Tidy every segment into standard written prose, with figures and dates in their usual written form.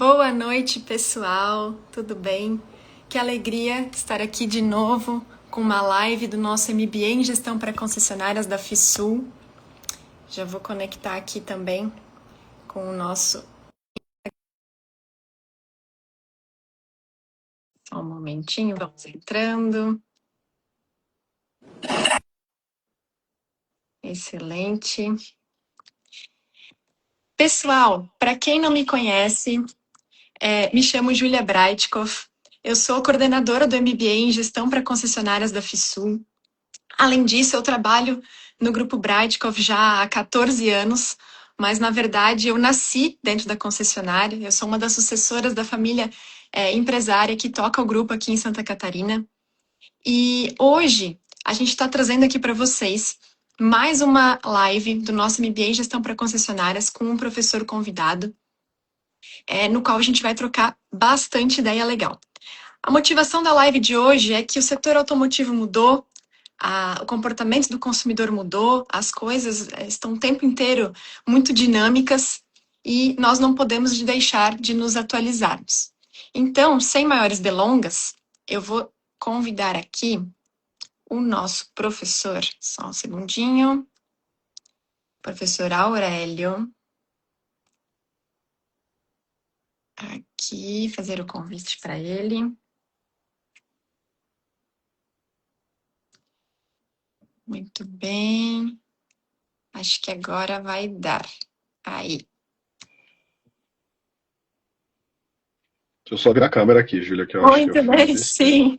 Boa noite, pessoal. Tudo bem? Que alegria estar aqui de novo com uma live do nosso MBA em Gestão para Concessionárias da FISUL. Já vou conectar aqui também com o nosso... Só um momentinho, vamos entrando. Excelente. Pessoal, para quem não me conhece, me chamo Júlia Breitkopf. Eu sou coordenadora do MBA em Gestão para Concessionárias da FISUL. Além disso, eu trabalho no Grupo Breitkopf já há 14 anos, mas, na verdade, eu nasci dentro da concessionária. Eu sou uma das sucessoras da família empresária que toca o grupo aqui em Santa Catarina. E hoje, a gente está trazendo aqui para vocês mais uma live do nosso MBA em Gestão para Concessionárias com um professor convidado, no qual a gente vai trocar bastante ideia legal. A motivação da live de hoje é que o setor automotivo mudou, o comportamento do consumidor mudou, as coisas estão o tempo inteiro muito dinâmicas e nós não podemos deixar de nos atualizarmos. Então, sem maiores delongas, eu vou convidar aqui o nosso professor, só um segundinho, professor Aurélio, aqui, fazer o convite para ele. Muito bem. Acho que agora vai dar. Aí. Deixa eu só virar a câmera aqui, Júlia, que eu acho que eu Muito fiz bem, besteira. sim.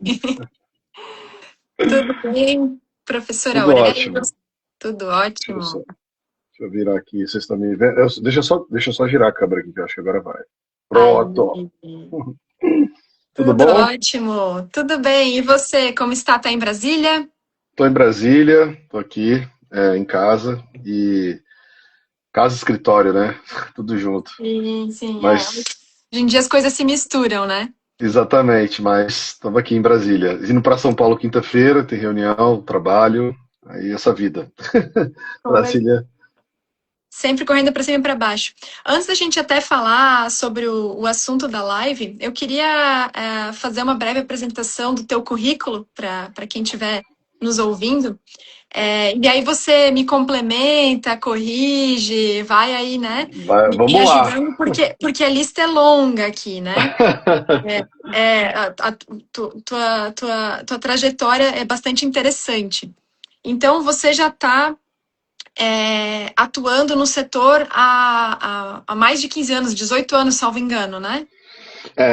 Tudo bem, professora Tudo Aurélio? ótimo. Tudo Deixa eu, só, ótimo. deixa eu virar aqui, vocês estão me vendo? Deixa eu só girar a câmera aqui, que eu acho que agora vai. Aí. Pronto. Tudo Tudo bom? ótimo. Tudo bem. E você, como está? Está em Brasília? Estou em Brasília, estou aqui em casa e casa e escritório, né? Tudo junto. Sim, sim. Mas, Hoje em dia as coisas se misturam, né? exatamente, mas estamos aqui em Brasília. Indo para São Paulo quinta-feira, tem reunião, trabalho, aí essa vida. Brasília. Sempre correndo para cima e para baixo. Antes da gente até falar sobre o assunto da live, eu queria fazer uma breve apresentação do teu currículo para quem estiver nos ouvindo. E aí você me complementa, corrige, vai aí, né? Me Vamos lá. ajudando, porque a lista é longa aqui, né? Tua trajetória é bastante interessante. Então, você já está atuando no setor há mais de 15 anos, 18 anos, salvo engano, né?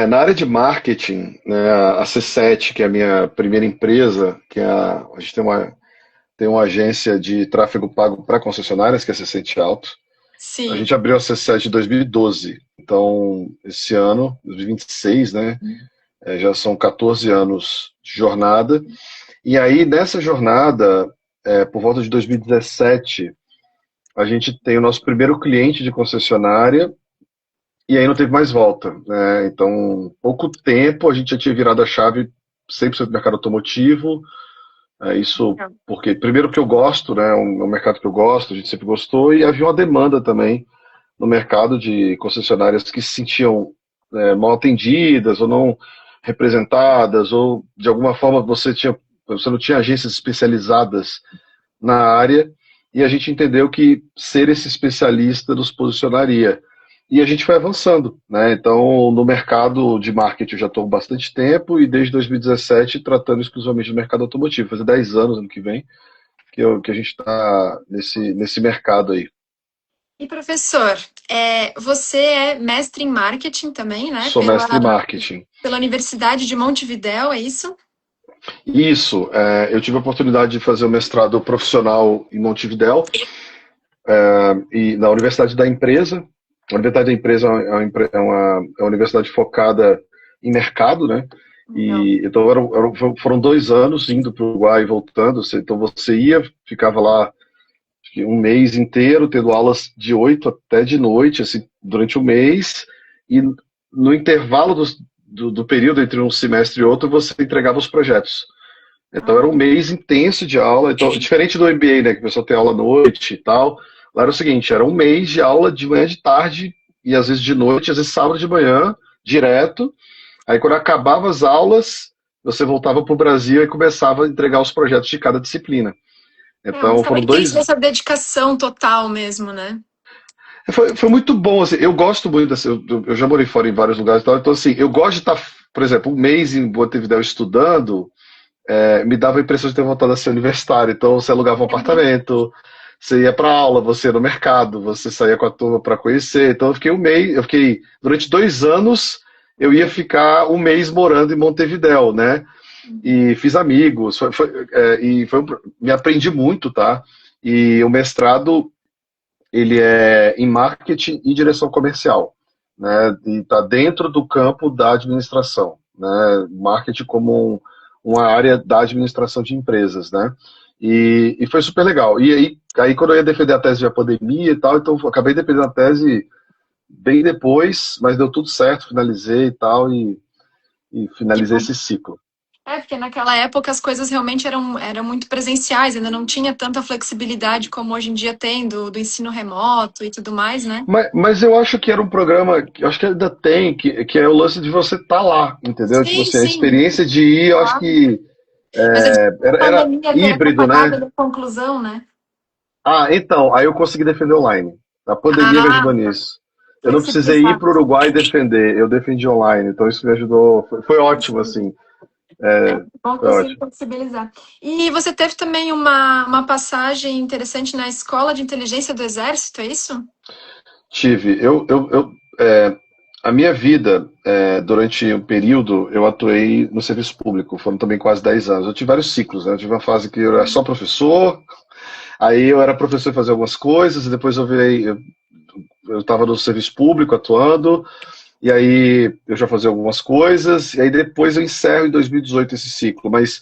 Na área de marketing, né, a C7, que é a minha primeira empresa, a gente tem uma agência de tráfego pago para concessionárias, que é a C7 Auto. A Sim. gente abriu a C7 em 2012, então esse ano, 2026, né, já são 14 anos de jornada. E aí, nessa jornada, por volta de 2017, a gente tem o nosso primeiro cliente de concessionária, e aí não teve mais volta, né? Então, pouco tempo a gente já tinha virado a chave 100% do mercado automotivo. Isso porque, primeiro, que eu gosto, né? É um mercado que eu gosto, a gente sempre gostou, e havia uma demanda também no mercado de concessionárias que se sentiam mal atendidas ou não representadas, ou de alguma forma você não tinha agências especializadas na área, e a gente entendeu que ser esse especialista nos posicionaria. E a gente foi avançando, né? Então, no mercado de marketing eu já estou há bastante tempo e desde 2017 tratando exclusivamente do mercado automotivo. Faz 10 anos ano que vem que a gente está nesse mercado aí. E professor, você é mestre em marketing também, né? Sou mestre em marketing. Pela Universidade de Montevidéu, é isso? Isso, eu tive a oportunidade de fazer o mestrado profissional em Montevidéu, e na Universidade da Empresa. A Universidade da Empresa é uma universidade focada em mercado, né? Não. E então foram 2 anos indo para o Uruguai e voltando. Então você ia, ficava lá acho que um mês inteiro, tendo aulas de 8 até de noite, assim, durante o mês, e no intervalo do período entre um semestre e outro, você entregava os projetos. Então era um mês intenso de aula, então, diferente do MBA, né, que o pessoal tem aula à noite e tal. Lá era o seguinte, era um mês de aula de manhã e de tarde, e às vezes de noite, às vezes sábado de manhã, direto. Aí quando acabava as aulas, você voltava para o Brasil e começava a entregar os projetos de cada disciplina. Mas Então também foram tem que ter dois. essa dedicação total mesmo, né? Foi muito bom, assim, eu gosto muito, assim, eu já morei fora em vários lugares e tal, então assim, eu gosto de estar, por exemplo, um mês em Montevidéu estudando, me dava a impressão de ter voltado a ser universitário, então você alugava um apartamento, você ia para aula, você ia no mercado, você saía com a turma para conhecer, então eu fiquei, durante 2 anos, eu ia ficar um mês morando em Montevidéu, né, e fiz amigos, me aprendi muito, tá, e o mestrado ele é em marketing e direção comercial, né? E está dentro do campo da administração, né? Marketing como uma área da administração de empresas, né? E foi super legal. E aí quando eu ia defender a tese de a pandemia e tal, então eu acabei defendendo a tese bem depois, mas deu tudo certo, finalizei e tal, e Que finalizei bom. esse ciclo. Porque naquela época as coisas realmente eram muito presenciais, ainda não tinha tanta flexibilidade como hoje em dia tem do ensino remoto e tudo mais, né? Mas eu acho que era um programa, que eu acho que ainda tem, que é o lance de você estar lá, entendeu? Tipo Sim, assim, a sim, experiência de ir, eu acho claro. que Mas eu digo a era pandemia ter híbrido, atrapalhado né? a conclusão, né? Ah, então, aí eu consegui defender online. A pandemia me ajudou Ah, nisso. Eu foi não se precisei ir precisar. para o Uruguai defender, eu defendi online, então isso me ajudou, foi ótimo, assim, Bom foi conseguir ótimo. flexibilizar. E você teve também uma passagem interessante na Escola de Inteligência do Exército, é isso? Tive, a minha vida, durante um período, eu atuei no serviço público, foram também quase 10 anos. Eu tive vários ciclos, né? Eu tive uma fase que eu era só professor, aí eu era professor e fazia algumas coisas, e depois eu estava no serviço público atuando, e aí eu já fazia algumas coisas, e aí depois eu encerro em 2018 esse ciclo. Mas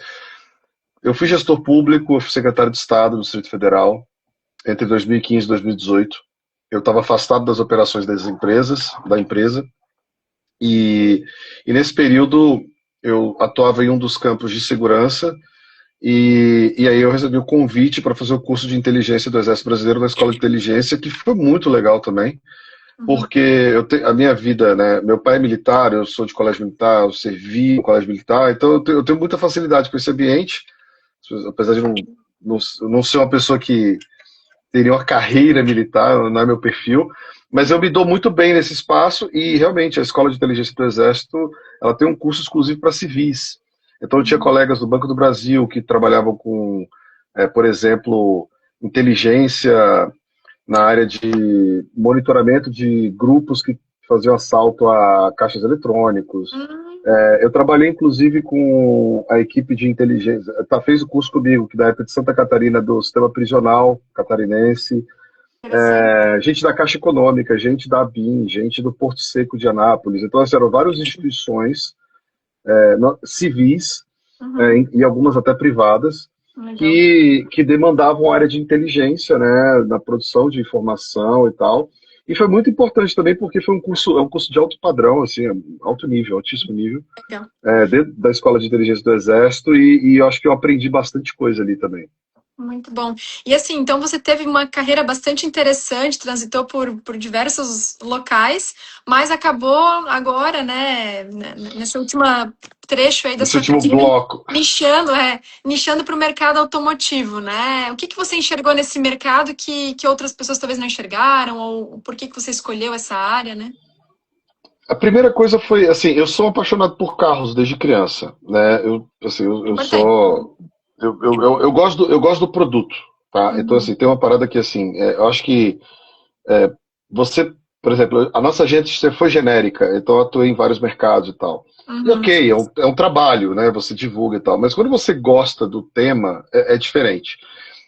eu fui gestor público, eu fui secretário de Estado do Distrito Federal, entre 2015 e 2018. Eu estava afastado das operações da empresa, e nesse período eu atuava em um dos campos de segurança, e aí eu recebi o convite para fazer o curso de inteligência do Exército Brasileiro na Escola de Inteligência, que foi muito legal também, Uhum. porque a minha vida, né, meu pai é militar, eu sou de colégio militar, eu servi no colégio militar, então eu tenho muita facilidade com esse ambiente, apesar de não ser uma pessoa que teria uma carreira militar, não é meu perfil, mas eu me dou muito bem nesse espaço e realmente a Escola de Inteligência do Exército, ela tem um curso exclusivo para civis. Então eu tinha Uhum. colegas do Banco do Brasil que trabalhavam com, por exemplo, inteligência na área de monitoramento de grupos que faziam assalto a caixas eletrônicos. Hum, Eu trabalhei, inclusive, com a equipe de inteligência, fez o curso comigo, que da época de Santa Catarina, do sistema prisional catarinense, interessante. gente da Caixa Econômica, gente da ABIN, gente do Porto Seco de Anápolis. Então, assim, eram várias instituições civis, Uhum. e algumas até privadas, Legal. que demandavam área de inteligência, né, na produção de informação e tal. E foi muito importante também porque é um curso de alto padrão, assim, alto nível, altíssimo nível, Legal. dentro da Escola de Inteligência do Exército, e eu acho que eu aprendi bastante coisa ali também. Muito bom. E assim, então você teve uma carreira bastante interessante, transitou por diversos locais, mas acabou agora, né, nessa última trecho aí da Nesse sua último carreira, bloco. nichando para o mercado automotivo, né? O que que você enxergou nesse mercado que outras pessoas talvez não enxergaram, ou por que que você escolheu essa área, né? A primeira coisa foi, assim, eu sou apaixonado por carros desde criança, né? Assim, eu Importante. sou, eu gosto do produto, tá? Então, assim, Uhum, tem uma parada que, assim, eu acho que você, por exemplo, a nossa agência foi genérica, então eu atuei em vários mercados e tal. E uhum, ok, é um trabalho, né? Você divulga e tal, mas quando você gosta do tema, é diferente.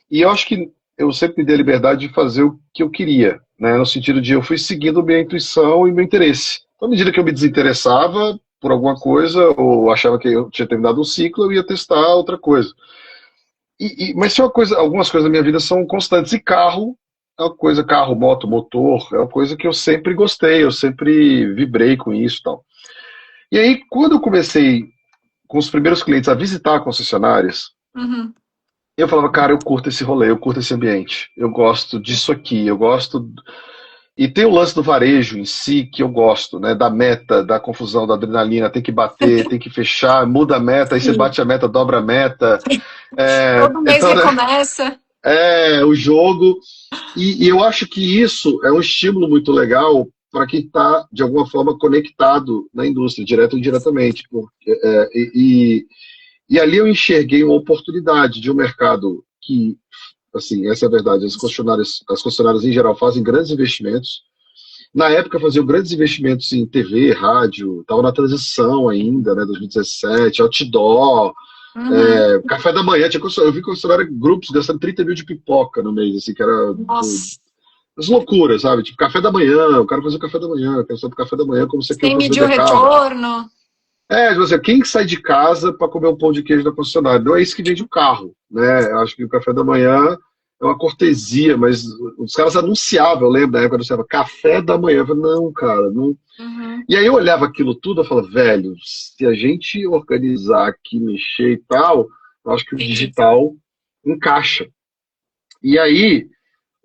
E eu acho que eu sempre me dei a liberdade de fazer o que eu queria, né? No sentido de eu fui seguindo minha intuição e meu interesse. Então, à medida que eu me desinteressava por alguma coisa, ou achava que eu tinha terminado um ciclo, eu ia testar outra coisa. Mas se algumas coisas da minha vida são constantes. E carro é uma coisa, carro, moto, motor, é uma coisa que eu sempre gostei, eu sempre vibrei com isso e tal. E aí, quando eu comecei com os primeiros clientes a visitar concessionárias, uhum. eu falava, cara, eu curto esse rolê, eu curto esse ambiente, eu gosto disso aqui, eu gosto. E tem o lance do varejo em si, que eu gosto, né? Da meta, da confusão, da adrenalina, tem que bater, tem que fechar, muda a meta, aí você Sim. bate a meta, dobra a meta. Todo mês Então, né, recomeça. o jogo. E eu acho que isso é um estímulo muito legal para quem está, de alguma forma, conectado na indústria, direto ou indiretamente. E ali eu enxerguei uma oportunidade de um mercado que, assim, essa é a verdade, as concessionárias em geral fazem grandes investimentos. Na época faziam grandes investimentos em TV, rádio, estava na transição ainda, né, 2017, outdoor, Uhum. café da manhã, eu vi concessionária grupos gastando 30 mil de pipoca no mês, assim, que era Nossa, as loucuras, sabe? Tipo, café da manhã, o cara fazia o café da manhã, eu quero saber o café da manhã como você quer sem para medir o vender carro. retorno. Tipo assim, quem sai de casa para comer um pão de queijo da concessionária? Não é isso que vende o carro, né? Eu acho que o café da manhã é uma cortesia, mas os caras anunciavam, eu lembro da época, anunciava café da manhã. Eu falei, não, cara, não. Uhum. E aí eu olhava aquilo tudo e falava, velho, se a gente organizar aqui, mexer e tal, eu acho que o Entendi. digital encaixa. E aí,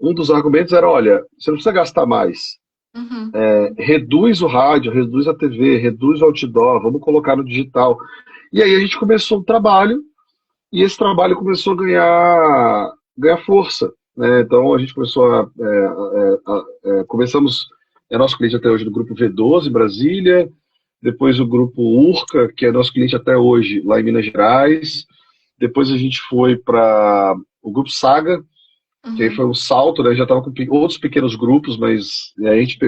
um dos argumentos era, olha, você não precisa gastar mais. Uhum. Reduz o rádio, reduz a TV, reduz o outdoor, vamos colocar no digital. E aí a gente começou um trabalho, e esse trabalho começou a ganhar força. Né? Então a gente começou começamos, é nosso cliente até hoje do grupo V12 em Brasília, depois o grupo Urca, que é nosso cliente até hoje lá em Minas Gerais, depois a gente foi para o grupo Saga, que aí Uhum. foi um salto, né? Já estava com outros pequenos grupos, mas a gente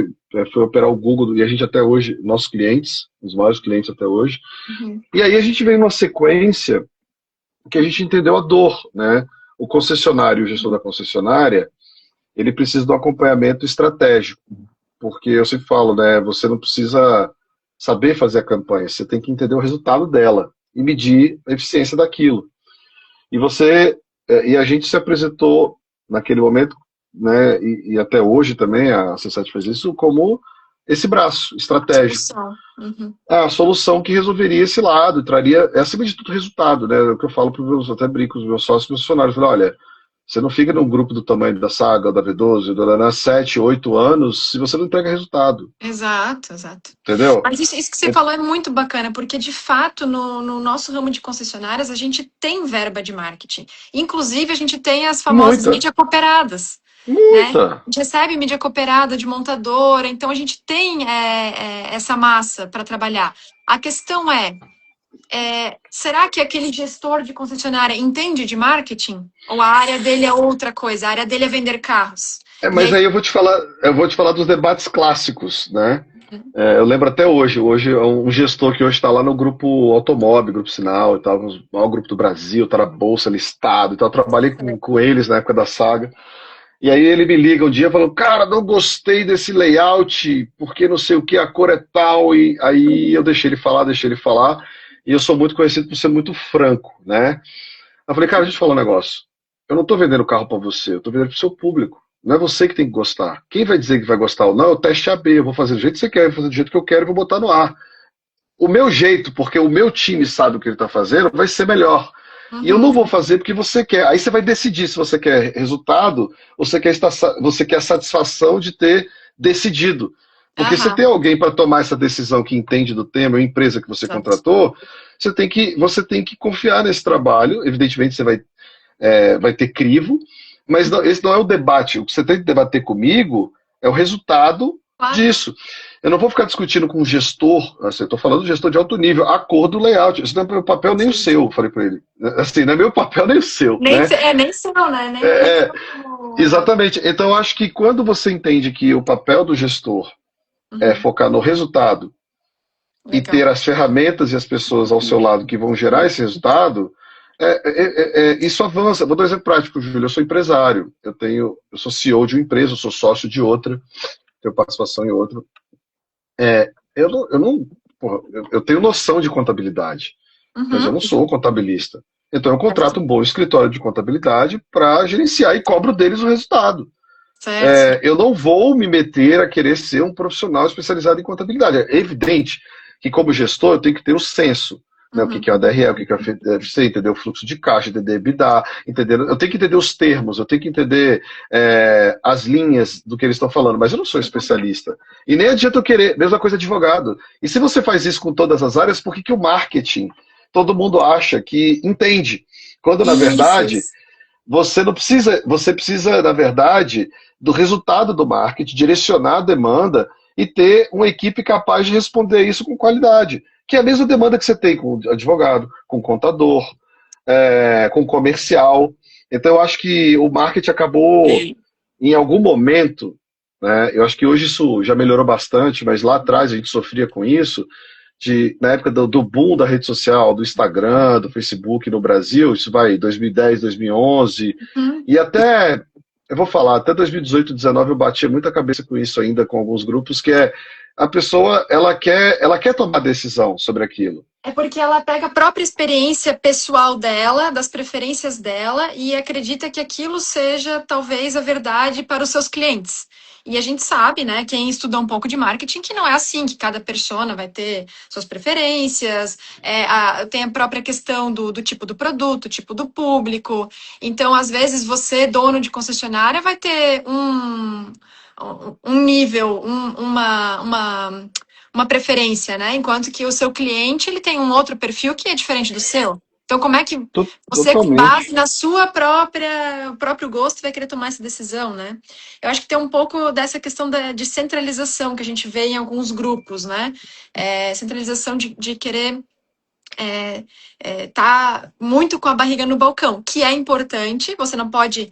foi operar o Google e a gente até hoje, nossos clientes, os maiores clientes até hoje. Uhum. E aí a gente veio numa sequência que a gente entendeu a dor, né? O concessionário, o gestor da concessionária, ele precisa de um acompanhamento estratégico, porque eu sempre falo, né? Você não precisa saber fazer a campanha, você tem que entender o resultado dela e medir a eficiência daquilo. E a gente se apresentou naquele momento, né? E até hoje também a C7 fez isso como esse braço estratégico. Solução. Uhum. A solução que resolveria esse lado, traria, acima de tudo, resultado, né? O que eu falo para os meus, até brinco com os meus sócios, meus funcionários, eu falo, olha, você não fica num grupo do tamanho da Saga, da V12, da 7, 8 anos, se você não entrega resultado, Exato, exato. entendeu? Mas isso que você falou é muito bacana, porque de fato no nosso ramo de concessionárias a gente tem verba de marketing. Inclusive, a gente tem as famosas Muita, mídia cooperadas, né? muita. A gente recebe mídia cooperada de montadora, então a gente tem essa massa para trabalhar. A questão será que aquele gestor de concessionária entende de marketing? Ou a área dele é outra coisa? A área dele é vender carros? E Mas aí, aí eu vou te falar dos debates clássicos, né? Eu lembro até hoje é um gestor que hoje está lá no grupo Automóvel, Grupo Sinal, e tal, o maior grupo do Brasil, está na Bolsa listado, e tal. Eu trabalhei com eles na época da Saga. E aí ele me liga um dia falando, cara, não gostei desse layout, porque não sei o que, a cor é tal, e aí eu deixei ele falar, e eu sou muito conhecido por ser muito franco, né? Eu falei, cara, deixa eu te falar um negócio. Eu não estou vendendo carro para você, eu estou vendendo para o seu público. Não é você que tem que gostar. Quem vai dizer que vai gostar ou não é o teste AB. Eu vou fazer do jeito que você quer, eu vou fazer do jeito que eu quero e vou botar no ar. O meu jeito, porque o meu time sabe o que ele está fazendo, vai ser melhor. E eu uhum, não vou fazer porque você quer. Aí você vai decidir se você quer resultado ou você quer a satisfação de ter decidido. Porque se tem aham, alguém para tomar essa decisão que entende do tema, a empresa que você exato. contratou, você tem que confiar nesse trabalho. Evidentemente, você vai ter crivo, mas esse não é o debate. O que você tem que debater comigo é o resultado Claro. disso. Eu não vou ficar discutindo com o gestor, assim, eu estou falando do gestor de alto nível, a cor do layout. Isso não é meu papel nem o Sim, sim. seu, falei para ele. Assim, não é meu papel nem o seu, né? Nem seu, né? Nem É, seu. é, exatamente. Então, eu acho que quando você entende que o papel do gestor é Uhum, focar no resultado e legal. ter as ferramentas e as pessoas ao seu lado que vão gerar esse resultado, isso avança. Vou dar um exemplo prático, Júlio. Eu sou empresário, eu sou CEO de uma empresa, eu sou sócio de outra, tenho participação em outra. Porra, eu tenho noção de contabilidade, mas eu Uhum, não sou contabilista. Então eu certo. contrato um bom escritório de contabilidade para gerenciar e cobro deles o resultado. Certo. Eu não vou me meter a querer ser um profissional especializado em contabilidade. É evidente que, como gestor, eu tenho que ter o senso. né? O que é o DRE, o que é o FC, entender o fluxo de caixa, entender EBITDA, entender, eu tenho que entender os termos, eu tenho que entender as linhas do que eles estão falando, mas eu não sou especialista. E nem adianta eu querer, mesma coisa advogado. E se você faz isso com todas as áreas, por que que o marketing, todo mundo acha que entende? Quando, na verdade, Isso. você não precisa, você precisa, na verdade, do resultado do marketing, direcionar a demanda e ter uma equipe capaz de responder isso com qualidade. Que é a mesma demanda que você tem com advogado, com contador, com comercial. Então, eu acho que o marketing acabou, em algum momento, né, eu acho que hoje isso já melhorou bastante, mas lá atrás a gente sofria com isso, na época do boom da rede social, do Instagram, do Facebook no Brasil, isso vai 2010, 2011, Uhum. e até, eu vou falar, até 2018, 2019 eu batia muita cabeça com isso ainda, com alguns grupos, que é a pessoa, ela quer tomar decisão sobre aquilo. É porque ela pega a própria experiência pessoal dela, das preferências dela, e acredita que aquilo seja talvez a verdade para os seus clientes. E a gente sabe, né, quem estuda um pouco de marketing, que não é assim, que cada persona vai ter suas preferências, tem a própria questão do tipo do produto, tipo do público. Então, às vezes, você, dono de concessionária, vai ter um nível, uma preferência, né? Enquanto que o seu cliente ele tem um outro perfil que é diferente do seu. Então, como é que você, com base Totalmente. na sua próprio gosto, vai querer tomar essa decisão, né? Eu acho que tem um pouco dessa questão de centralização que a gente vê em alguns grupos, né? Centralização de querer tá muito com a barriga no balcão, que é importante, você não pode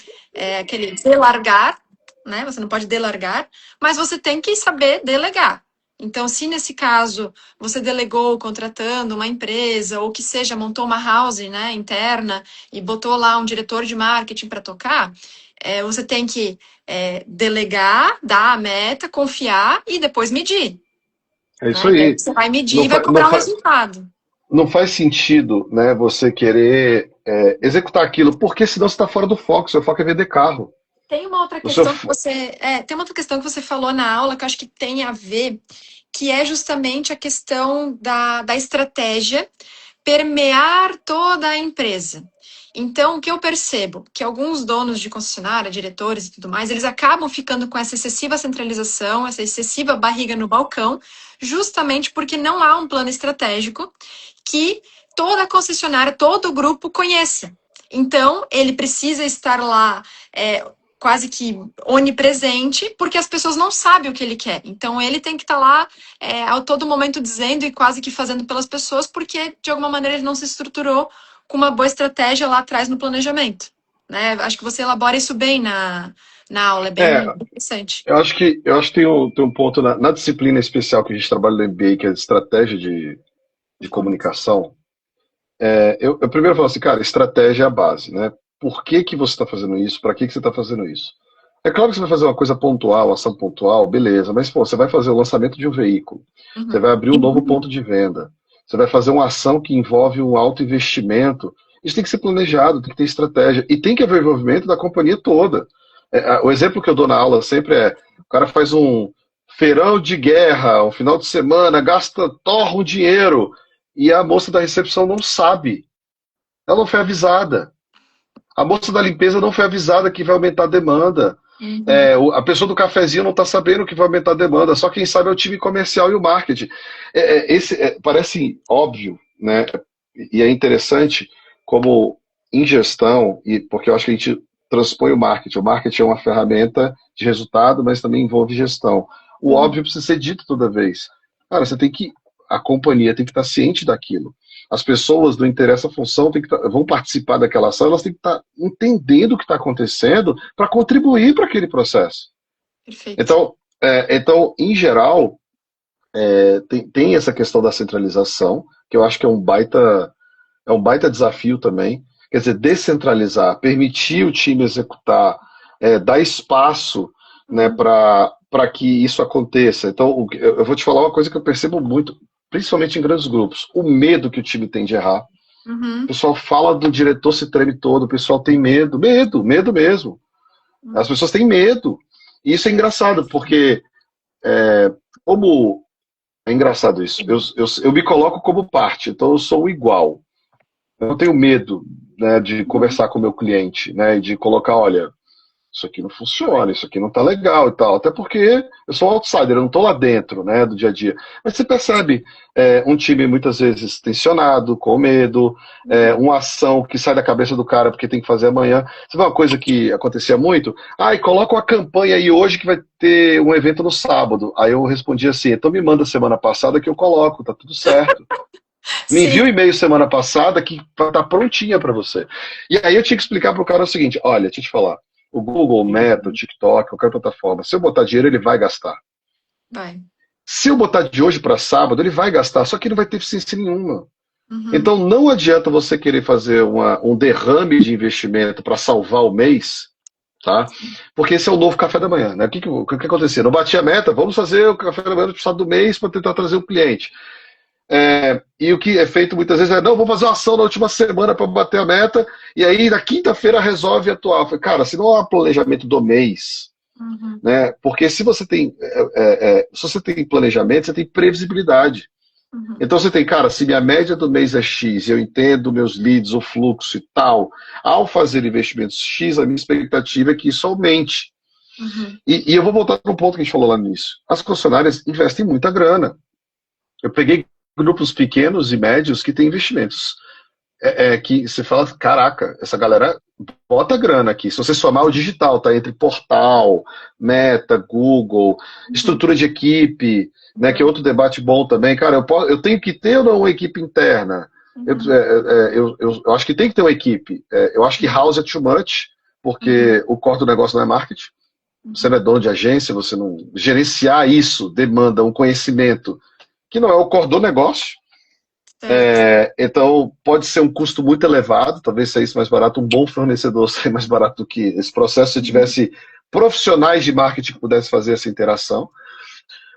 aquele delargar, né? Você não pode delargar, mas você tem que saber delegar. Então, se nesse caso você delegou contratando uma empresa, ou que seja, montou uma house, né, interna e botou lá um diretor de marketing para tocar, você tem que delegar, dar a meta, confiar e depois medir. É isso Né? E aí aí. você vai medir Não, e vai fa, não, cobrar um fa, resultado. não faz sentido, né, você querer executar aquilo, porque senão você está fora do foco. Seu foco é vender carro. Tem uma outra O seu, questão que tem uma outra questão que você falou na aula que eu acho que tem a ver, que é justamente a questão da estratégia permear toda a empresa. Então, o que eu percebo? Que alguns donos de concessionária, diretores e tudo mais, eles acabam ficando com essa excessiva centralização, essa excessiva barriga no balcão, justamente porque não há um plano estratégico que toda concessionária, todo grupo conheça. Então, ele precisa estar lá quase que onipresente, porque as pessoas não sabem o que ele quer. Então, ele tem que estar lá a todo momento dizendo e quase que fazendo pelas pessoas, porque, de alguma maneira, ele não se estruturou com uma boa estratégia lá atrás no planejamento. Né? Acho que você elabora isso bem na aula, é bem é, interessante. eu acho que tem um ponto na disciplina especial que a gente trabalha no MBA, que é a estratégia de comunicação. Eu primeiro falo assim, cara, estratégia é a base, né? Por que que você está fazendo isso? Para que que você está fazendo isso? É claro que você vai fazer uma coisa pontual, ação pontual, beleza, mas pô, você vai fazer o lançamento de um veículo, você Uhum. vai abrir um novo ponto de venda, você vai fazer uma ação que envolve um alto investimento. Isso tem que ser planejado, tem que ter estratégia e tem que haver envolvimento da companhia toda. O exemplo que eu dou na aula sempre o cara faz um feirão de guerra, um final de semana, torra um dinheiro e a moça da recepção não sabe. Ela não foi avisada. A moça da limpeza não foi avisada que vai aumentar a demanda. Uhum. A pessoa do cafezinho não está sabendo que vai aumentar a demanda. Só quem sabe é o time comercial e o marketing. Parece óbvio, né? E é interessante como em gestão, porque eu acho que a gente transpõe o marketing. O marketing é uma ferramenta de resultado, mas também envolve gestão. O Uhum. óbvio precisa ser dito toda vez. Cara, a companhia tem que estar ciente daquilo. As pessoas do interesse à função vão participar daquela ação, elas têm que estar entendendo o que está acontecendo para contribuir para aquele processo. Perfeito. Então, em geral, tem essa questão da centralização, que eu acho que é um baita desafio também. Quer dizer, descentralizar, permitir o time executar, dar espaço, né, Uhum. para que isso aconteça. Então, eu vou te falar uma coisa que eu percebo muito, principalmente em grandes grupos: o medo que o time tem de errar. O Uhum. pessoal fala do diretor, se treme todo, o pessoal tem medo, medo, medo mesmo. As pessoas têm medo. E isso é engraçado, porque como É engraçado isso. Eu me coloco como parte, então eu sou igual. Eu não tenho medo, né, de conversar com o meu cliente, né, e de colocar, olha, isso aqui não funciona, isso aqui não tá legal e tal. Até porque eu sou um outsider, eu não tô lá dentro, né, do dia a dia. Mas você percebe um time muitas vezes tensionado, com medo, uma ação que sai da cabeça do cara porque tem que fazer amanhã. Você vê uma coisa que acontecia muito? E coloca uma campanha aí hoje que vai ter um evento no sábado. Aí eu respondi assim, então me manda semana passada que eu coloco, tá tudo certo. Me Sim. enviou um e-mail semana passada que tá prontinha para você. E aí eu tinha que explicar pro cara o seguinte, olha, deixa eu te falar, o Google, o Meta, o TikTok, qualquer plataforma, se eu botar dinheiro, ele vai gastar. Vai. Se eu botar de hoje para sábado, ele vai gastar, só que não vai ter eficiência nenhuma. Uhum. Então não adianta você querer fazer um derrame de investimento para salvar o mês, tá? Porque esse é o novo café da manhã, né? O que acontecia? Não batia a meta, vamos fazer o café da manhã no sábado do mês para tentar trazer o cliente. E o que é feito muitas vezes não, vou fazer uma ação na última semana para bater a meta, e aí na quinta-feira resolve atuar. Eu falei, cara, se não há planejamento do mês, Uhum. né? Porque se você tem planejamento, você tem previsibilidade. Uhum. Então você tem, cara, se minha média do mês é X, eu entendo meus leads, o fluxo e tal, ao fazer investimentos X, a minha expectativa é que isso aumente. Uhum. E eu vou voltar para um ponto que a gente falou lá no início. As concessionárias investem muita grana. Eu peguei grupos pequenos e médios que têm investimentos. Que você fala, caraca, essa galera bota grana aqui. Se você somar o digital, tá entre portal, Meta, Google, estrutura de equipe, né, que é outro debate bom também. Cara, eu tenho que ter ou não uma equipe interna? Eu acho que tem que ter uma equipe. Eu acho que house é too much, porque o core do negócio não é marketing. Você não é dono de agência, você não... Gerenciar isso demanda um conhecimento que não é o core do negócio. Certo. Então, pode ser um custo muito elevado, talvez saísse mais barato, um bom fornecedor sair mais barato do que esse processo se tivesse profissionais de marketing que pudessem fazer essa interação.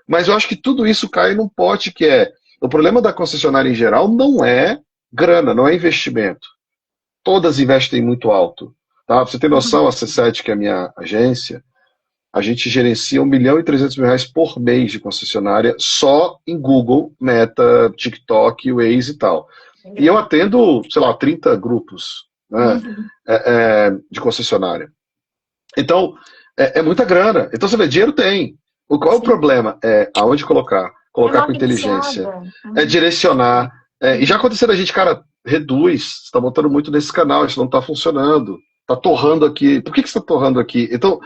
Mas eu acho que tudo isso cai num pote que o problema da concessionária em geral não é grana, não é investimento. Todas investem muito alto. Tá? Pra você ter noção, a C7, que é a minha agência, a gente gerencia 1.300.000 reais por mês de concessionária só em Google, Meta, TikTok, Waze e tal. E eu atendo, sei lá, 30 grupos, né, Uhum. de concessionária. Então, é muita grana. Então, você vê, dinheiro tem. Qual é o Sim. problema? Aonde colocar? É Colocar com inteligência. matriciada. Direcionar. E já aconteceu a gente, cara, reduz. Você está montando muito nesse canal, isso não está funcionando. Está torrando aqui. Por que você está torrando aqui? Então,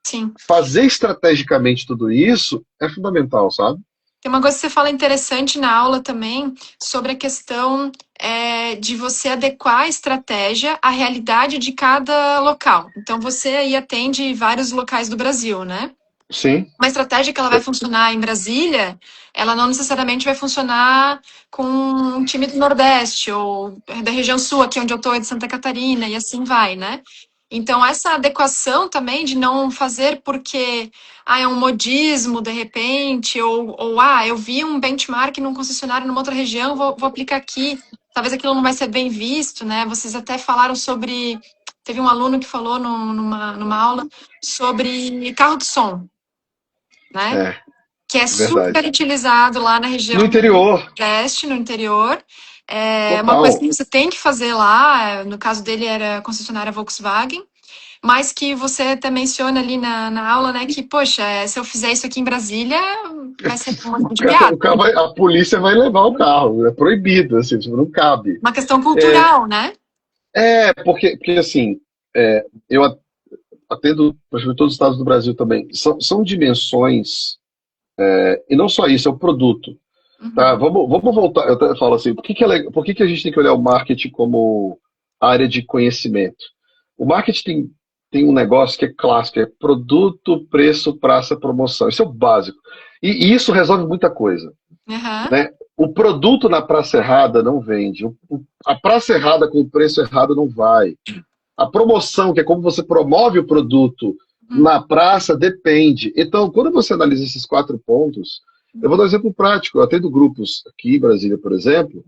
Sim. fazer estrategicamente tudo isso é fundamental, sabe? Tem uma coisa que você fala interessante na aula também sobre a questão de você adequar a estratégia à realidade de cada local. Então, você aí atende vários locais do Brasil, né? Sim. Uma estratégia que ela vai funcionar em Brasília, ela não necessariamente vai funcionar com um time do Nordeste ou da região Sul, aqui onde eu estou, é de Santa Catarina, e assim vai, né? Então, essa adequação também de não fazer porque é um modismo, de repente, ou eu vi um benchmark num concessionário numa outra região, vou aplicar aqui. Talvez aquilo não vai ser bem visto, né? Vocês até falaram sobre... Teve um aluno que falou numa aula sobre carro de som, né? É, Que é super verdade. utilizado lá na No região do interior, Nordeste, no interior. É uma coisa total. que você tem que fazer lá, no caso dele era a concessionária Volkswagen, mas que você até menciona ali na aula, né, que, poxa, se eu fizer isso aqui em Brasília, vai ser muito de piada. A polícia vai levar o carro, é proibido, assim, tipo, não cabe. Uma questão É, cultural, né? porque assim, eu atendo praticamente todos os estados do Brasil também. São dimensões, e não só isso, é o produto. Tá, Uhum. vamos voltar. Eu até falo assim, por que a gente tem que olhar o marketing como área de conhecimento? O marketing tem um negócio que é clássico, é produto, preço, praça, promoção. Isso é o básico. E isso resolve muita coisa, Uhum. né? O produto na praça errada não vende. A praça errada com o preço errado não vai. A promoção, que é como você promove o produto Uhum. na praça, depende. Então, quando você analisa esses 4 pontos, eu vou dar um exemplo prático. Eu atendo grupos aqui em Brasília, por exemplo,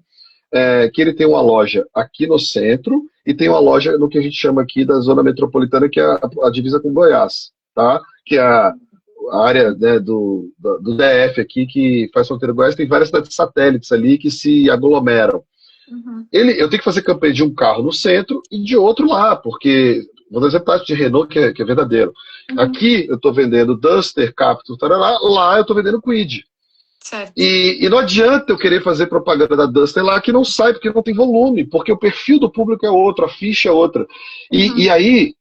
que ele tem uma loja aqui no centro e tem uma loja no que a gente chama aqui da zona metropolitana, que é a divisa com Goiás, tá? Que é a área, né, do DF aqui, que faz fronteira com Goiás, tem várias cidades satélites ali que se aglomeram. Uhum. Eu tenho que fazer campanha de um carro no centro e de outro lá, porque, vou dar exemplo de Renault, que é verdadeiro. Uhum. Aqui eu estou vendendo Duster, Captur, tarará, lá eu estou vendendo Kwid. Certo. E não adianta eu querer fazer propaganda da Duster lá que não sai, porque não tem volume, porque o perfil do público é outro, a ficha é outra. E aí,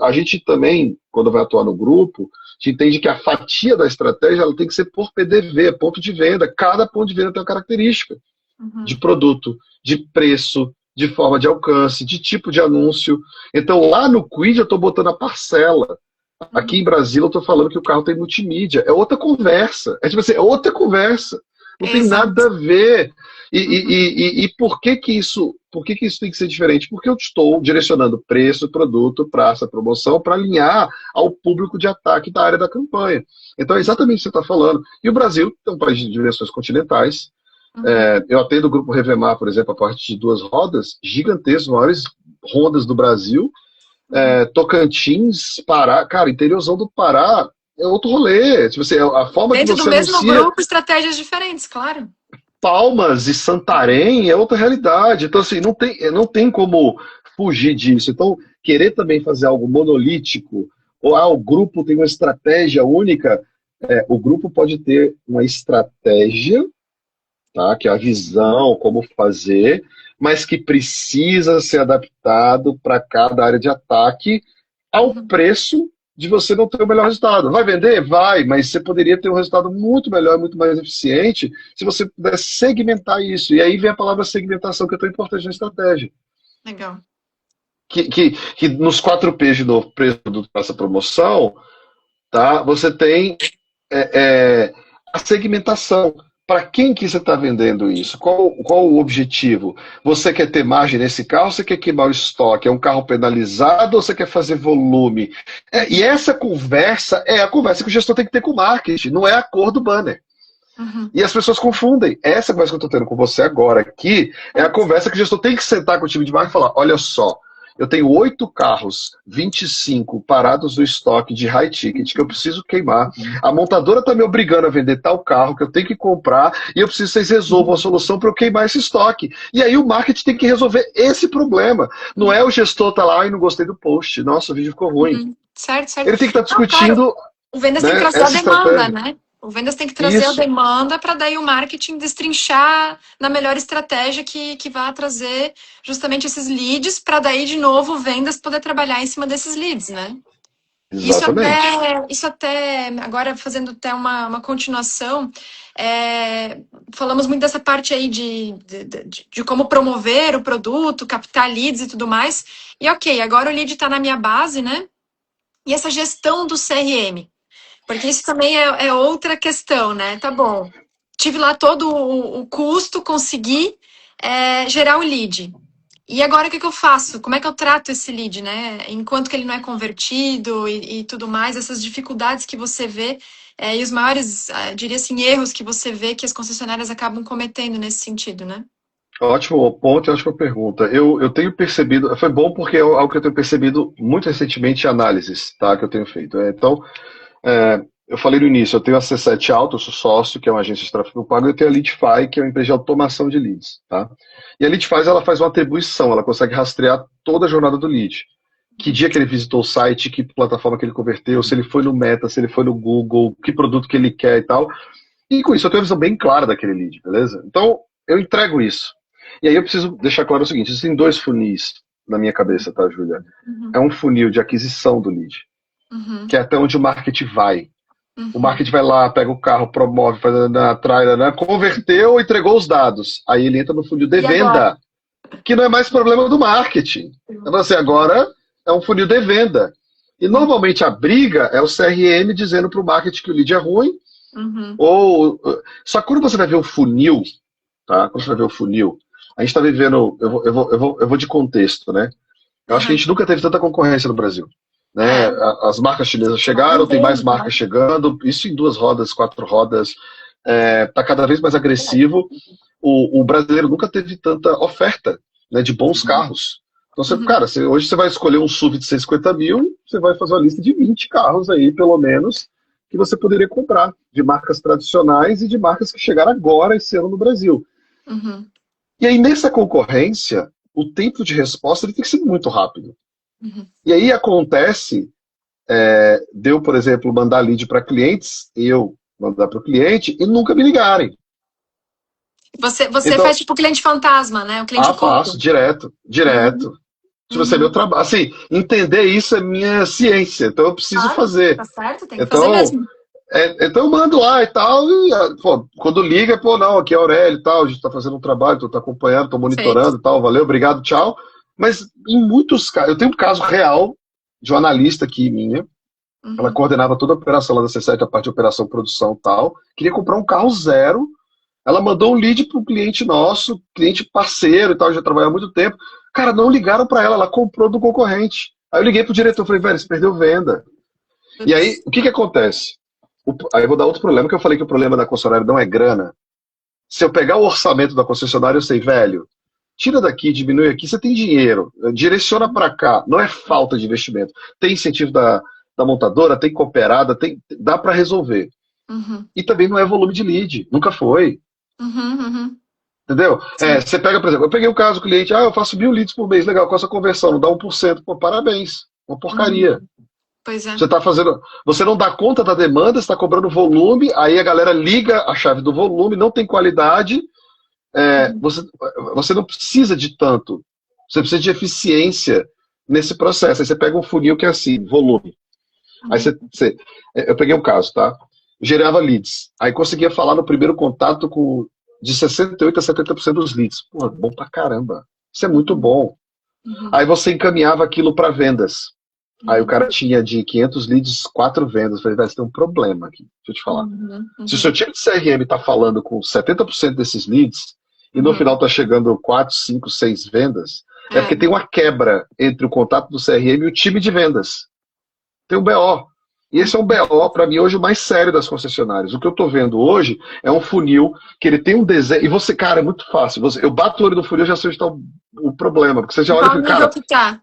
a gente também, quando vai atuar no grupo, a gente entende que a fatia da estratégia ela tem que ser por PDV, ponto de venda. Cada ponto de venda tem uma característica de produto, de preço, de forma de alcance, de tipo de anúncio. Então, lá no Kwid eu estou botando a parcela. Aqui em Brasília eu estou falando que o carro tem multimídia. É outra conversa. É tipo assim, é outra conversa. Não tem Exato. nada a ver. E por que que isso tem que ser diferente? Porque eu estou direcionando preço, produto, praça, promoção para alinhar ao público de ataque da área da campanha. Então é exatamente o que você está falando. E o Brasil é um país de dimensões continentais. Eu atendo o Grupo Revemar, por exemplo, a partir de 2 rodas gigantescas, maiores rondas do Brasil. Tocantins, Pará, cara, interiorzão do Pará é outro rolê. Tipo assim, a forma Dentro que do você mesmo anuncia grupo, estratégias diferentes, claro. Palmas e Santarém é outra realidade. Então, assim, não tem como fugir disso. Então, querer também fazer algo monolítico, ou o grupo tem uma estratégia única, o grupo pode ter uma estratégia, tá, que é a visão, como fazer, mas que precisa ser adaptado para cada área de ataque ao preço de você não ter o melhor resultado. Vai vender? Vai, mas você poderia ter um resultado muito melhor, muito mais eficiente, se você pudesse segmentar isso. E aí vem a palavra segmentação, que é tão importante na estratégia. Legal. Que nos 4 P's de novo, preço, produto, praça, promoção, tá, você tem a segmentação. Para quem que você está vendendo isso? Qual o objetivo? Você quer ter margem nesse carro ou você quer queimar o estoque? É um carro penalizado ou você quer fazer volume? E essa conversa é a conversa que o gestor tem que ter com o marketing, não é a cor do banner. E as pessoas confundem. Essa conversa que eu estou tendo com você agora aqui é a conversa que o gestor tem que sentar com o time de marketing e falar, olha só, eu tenho 8 carros, 25 parados no estoque de high ticket que eu preciso queimar. A montadora está me obrigando a vender tal carro que eu tenho que comprar e eu preciso que vocês resolvam a solução para eu queimar esse estoque. E aí o marketing tem que resolver esse problema. Não é o gestor tá lá e não gostei do post. Nossa, o vídeo ficou ruim. Certo, certo. Ele tem que estar discutindo. Claro. O vendas tem que trazer a demanda, né? O vendas tem que trazer a demanda para daí o marketing destrinchar na melhor estratégia que vai trazer justamente esses leads para daí de novo o vendas poder trabalhar em cima desses leads, né? Exatamente. Isso até agora fazendo até uma continuação, falamos muito dessa parte aí de como promover o produto, captar leads e tudo mais. E ok, agora o lead está na minha base, né? E essa gestão do CRM. Porque isso também é outra questão, né? Tá bom, tive lá todo o custo, consegui gerar o lead. E agora o que eu faço? Como é que eu trato esse lead, né? Enquanto que ele não é convertido e tudo mais, essas dificuldades que você vê e os maiores, diria assim, erros que você vê que as concessionárias acabam cometendo nesse sentido, né? Ótimo ponto e ótima pergunta. Eu tenho percebido, foi bom porque é algo que eu tenho percebido muito recentemente em análises, tá, que eu tenho feito. Então, eu falei no início, eu tenho a C7 Auto, eu sou sócio, que é uma agência de tráfego pago, e eu tenho a Leadify, que é uma empresa de automação de leads. Tá? E a Leadify ela faz uma atribuição, ela consegue rastrear toda a jornada do lead. Que dia que ele visitou o site, que plataforma que ele converteu, se ele foi no Meta, se ele foi no Google, que produto que ele quer e tal. E com isso eu tenho uma visão bem clara daquele lead, beleza? Então, eu entrego isso. E aí eu preciso deixar claro o seguinte, existem 2 funis na minha cabeça, tá, Júlia? É um funil de aquisição do lead, que é até onde o marketing vai. O marketing vai lá, pega o carro, promove, faz atrai, converteu, entregou os dados. Aí ele entra no funil de venda, que não é mais problema do marketing. Então, assim, agora é um funil de venda. E normalmente a briga é o CRM dizendo para o marketing que o lead é ruim. Só que quando você vai ver o funil, tá? Quando você vai ver o funil, a gente está vivendo. Eu vou de contexto, né? Eu acho que a gente nunca teve tanta concorrência no Brasil. Né? As marcas chinesas chegaram, tem mais marcas chegando, isso em 2 rodas, 4 rodas, está cada vez mais agressivo. O brasileiro nunca teve tanta oferta, né, de bons carros. Então, cara, hoje você vai escolher um SUV de 150 mil, você vai fazer uma lista de 20 carros aí, pelo menos, que você poderia comprar, de marcas tradicionais e de marcas que chegaram agora esse ano no Brasil. Uhum. E aí, nessa concorrência, o tempo de resposta ele tem que ser muito rápido. Uhum. E aí acontece, deu, por exemplo, mandar lead para clientes, eu mandar para o cliente e nunca me ligarem. Você Então, faz tipo cliente fantasma, né? O cliente faço, oculto. direto, Uhum. direto. Tipo assim, é meu Uhum. trabalho. Assim, entender isso é minha ciência, então eu preciso Claro, fazer. tá certo, tem que fazer Então, mesmo. então eu mando lá e tal, e pô, quando liga, pô, não, aqui é a Aurélio e tal, a gente tá fazendo um trabalho, tô acompanhando, tô Perfeito. monitorando e tal, valeu, obrigado, tchau. Mas em muitos casos, eu tenho um caso real de uma analista aqui minha, ela Uhum. coordenava toda a operação lá da C7, a parte de operação, produção e tal, queria comprar um carro zero, ela mandou um lead para um cliente nosso, cliente parceiro e tal, já trabalhava há muito tempo. Cara, não ligaram para ela comprou do concorrente. Aí eu liguei pro diretor, falei, velho, você perdeu venda. E aí, Putz. o que que acontece? Aí eu vou dar outro problema, que eu falei que o problema da concessionária não é grana. Se eu pegar o orçamento da concessionária, eu sei, velho, tira daqui, diminui aqui, você tem dinheiro, direciona para cá. Não é falta de investimento. Tem incentivo da montadora, tem cooperada, dá para resolver. Uhum. E também não é volume de lead, nunca foi. Uhum. Uhum. Entendeu? Sim. Você pega, por exemplo, eu peguei um caso do cliente, eu faço 1.000 leads por mês, legal, com essa conversão, não dá 1%, pô, parabéns, uma Uhum. porcaria. Pois é. Você não dá conta da demanda, está cobrando volume, aí a galera liga a chave do volume, não tem qualidade, é, Uhum. você, você não precisa de tanto, você precisa de eficiência nesse processo. Aí você pega um funil que é assim, volume. Aí Uhum. eu peguei um caso, tá? Gerava leads. Aí conseguia falar no primeiro contato com de 68% a 70% dos leads. Pô, bom pra caramba. Isso é muito Uhum. bom. Uhum. Aí você encaminhava aquilo para vendas. Aí o Uhum. cara tinha de 500 leads, 4 vendas. Eu falei, vai, você tem um problema aqui. Deixa eu te falar. Uhum. Se o seu Uhum. time de CRM está falando com 70% desses leads e no final Uhum. está chegando 4, 5, 6 vendas, é É. porque tem uma quebra entre o contato do CRM e o time de vendas. Tem um BO. E esse é um Uhum. BO, para mim, hoje o mais sério das concessionárias. O que eu estou vendo hoje é um funil que ele tem um desenho. E você, cara, é muito fácil. Eu bato o olho no funil e já sei onde está o problema. Porque você já Em olha e qual fala, nível cara, que tá?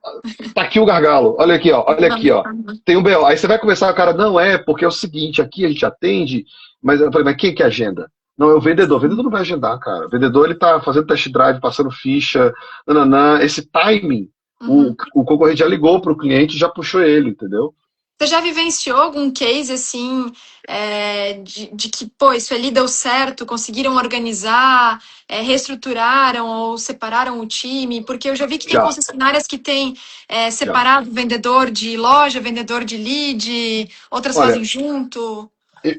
tá aqui o gargalo. Olha aqui, ó. Olha aqui, Uhum. ó. Uhum. Tem um BO. Aí você vai conversar, o cara, não é, porque é o seguinte, aqui a gente atende, mas eu falei, mas quem que agenda? Não, é o vendedor. O vendedor não vai agendar, cara. O vendedor, ele tá fazendo test drive, passando ficha, nananã. Esse timing, Uhum. o concorrente já ligou pro cliente e já puxou ele, entendeu? Você já vivenciou algum case assim, de que, pô, isso ali deu certo, conseguiram organizar, reestruturaram ou separaram o time? Porque eu já vi que tem Já, concessionárias que têm já. separado vendedor de loja, vendedor de lead, outras fazem Olha, junto.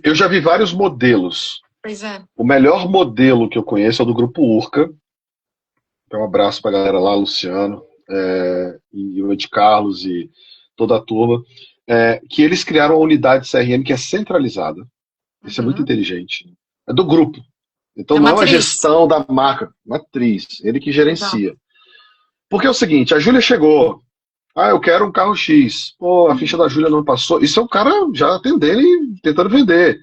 eu já vi vários modelos. Pois é. O melhor modelo que eu conheço é o do Grupo Urca. Então, um abraço pra galera lá, Luciano, e o Ed Carlos e toda a turma. Que eles criaram uma unidade CRM que é centralizada. Isso é muito Uhum. inteligente. É do grupo. Então É não é uma matriz. gestão da marca, matriz, ele que Legal. gerencia. Porque é o seguinte, a Júlia chegou, eu quero um carro X. Pô, a ficha da Júlia não passou. Isso é o cara já atendendo e tentando vender.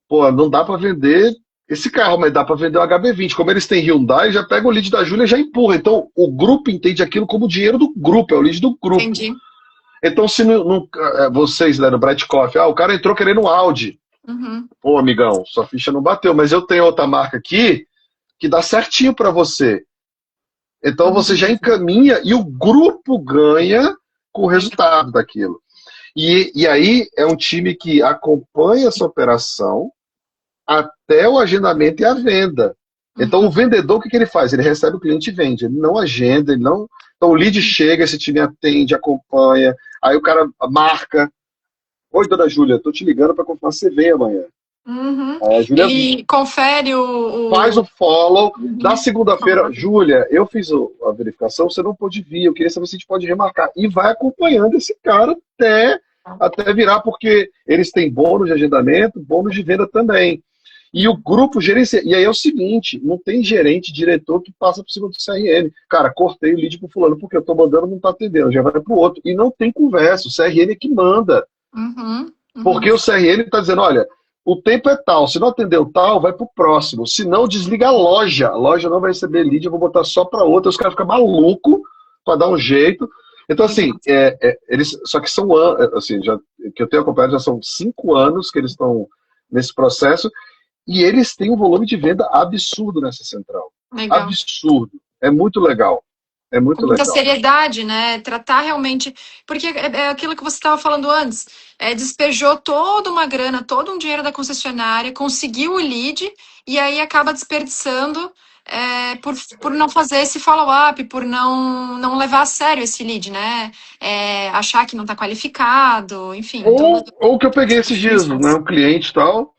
Pô, não dá para vender esse carro, mas dá para vender o HB20. Como eles têm Hyundai, já pega o lead da Júlia e já empurra. Então o grupo entende aquilo como dinheiro do grupo, é o lead do grupo. Entendi. Então se vocês, né, no Bright Coffee, o cara entrou querendo um Audi. Uhum. Pô, amigão, sua ficha não bateu, mas eu tenho outra marca aqui que dá certinho para você. Então você já Uhum. encaminha e o grupo ganha com o Legal. resultado daquilo. E aí é um time que acompanha essa operação até o agendamento e a venda. Então o Uhum. vendedor, o que ele faz? Ele recebe o cliente e vende. Ele não agenda, ele não. Então o lead chega, esse time atende, acompanha, aí o cara marca. Oi, dona Júlia, tô te ligando para confirmar se você vem amanhã. Uhum. Aí a Júlia Ele confere faz o follow. Da Uhum. segunda-feira, Júlia, eu fiz a verificação, você não pôde vir, eu queria saber se a gente pode remarcar. E vai acompanhando esse cara até virar, porque eles têm bônus de agendamento, bônus de venda também. E o grupo gerencia. E aí é o seguinte: não tem gerente, diretor que passa por cima do CRM. Cara, cortei o lead pro fulano porque eu tô mandando, não tá atendendo, já vai pro outro. E não tem conversa, o CRM é que manda. Uhum. Uhum. Porque o CRM está dizendo, olha, o tempo é tal, se não atendeu tal, vai para o próximo. Se não, desliga a loja não vai receber lead, eu vou botar só para outra. Os caras ficam malucos para dar um jeito. Então, Legal. assim, eles, só que são, assim, que eu tenho acompanhado, já são 5 anos que eles estão nesse processo, e eles têm um volume de venda absurdo nessa central. Legal. Absurdo. É muito legal. É Com muito muita legal. seriedade, né? Tratar realmente. Porque é aquilo que você estava falando antes. Despejou toda uma grana, todo um dinheiro da concessionária, conseguiu o lead e aí acaba desperdiçando por não fazer esse follow-up, por não levar a sério esse lead, né? Achar que não está qualificado, enfim, todo. Ou que eu peguei esses dias, né? Um cliente e tal.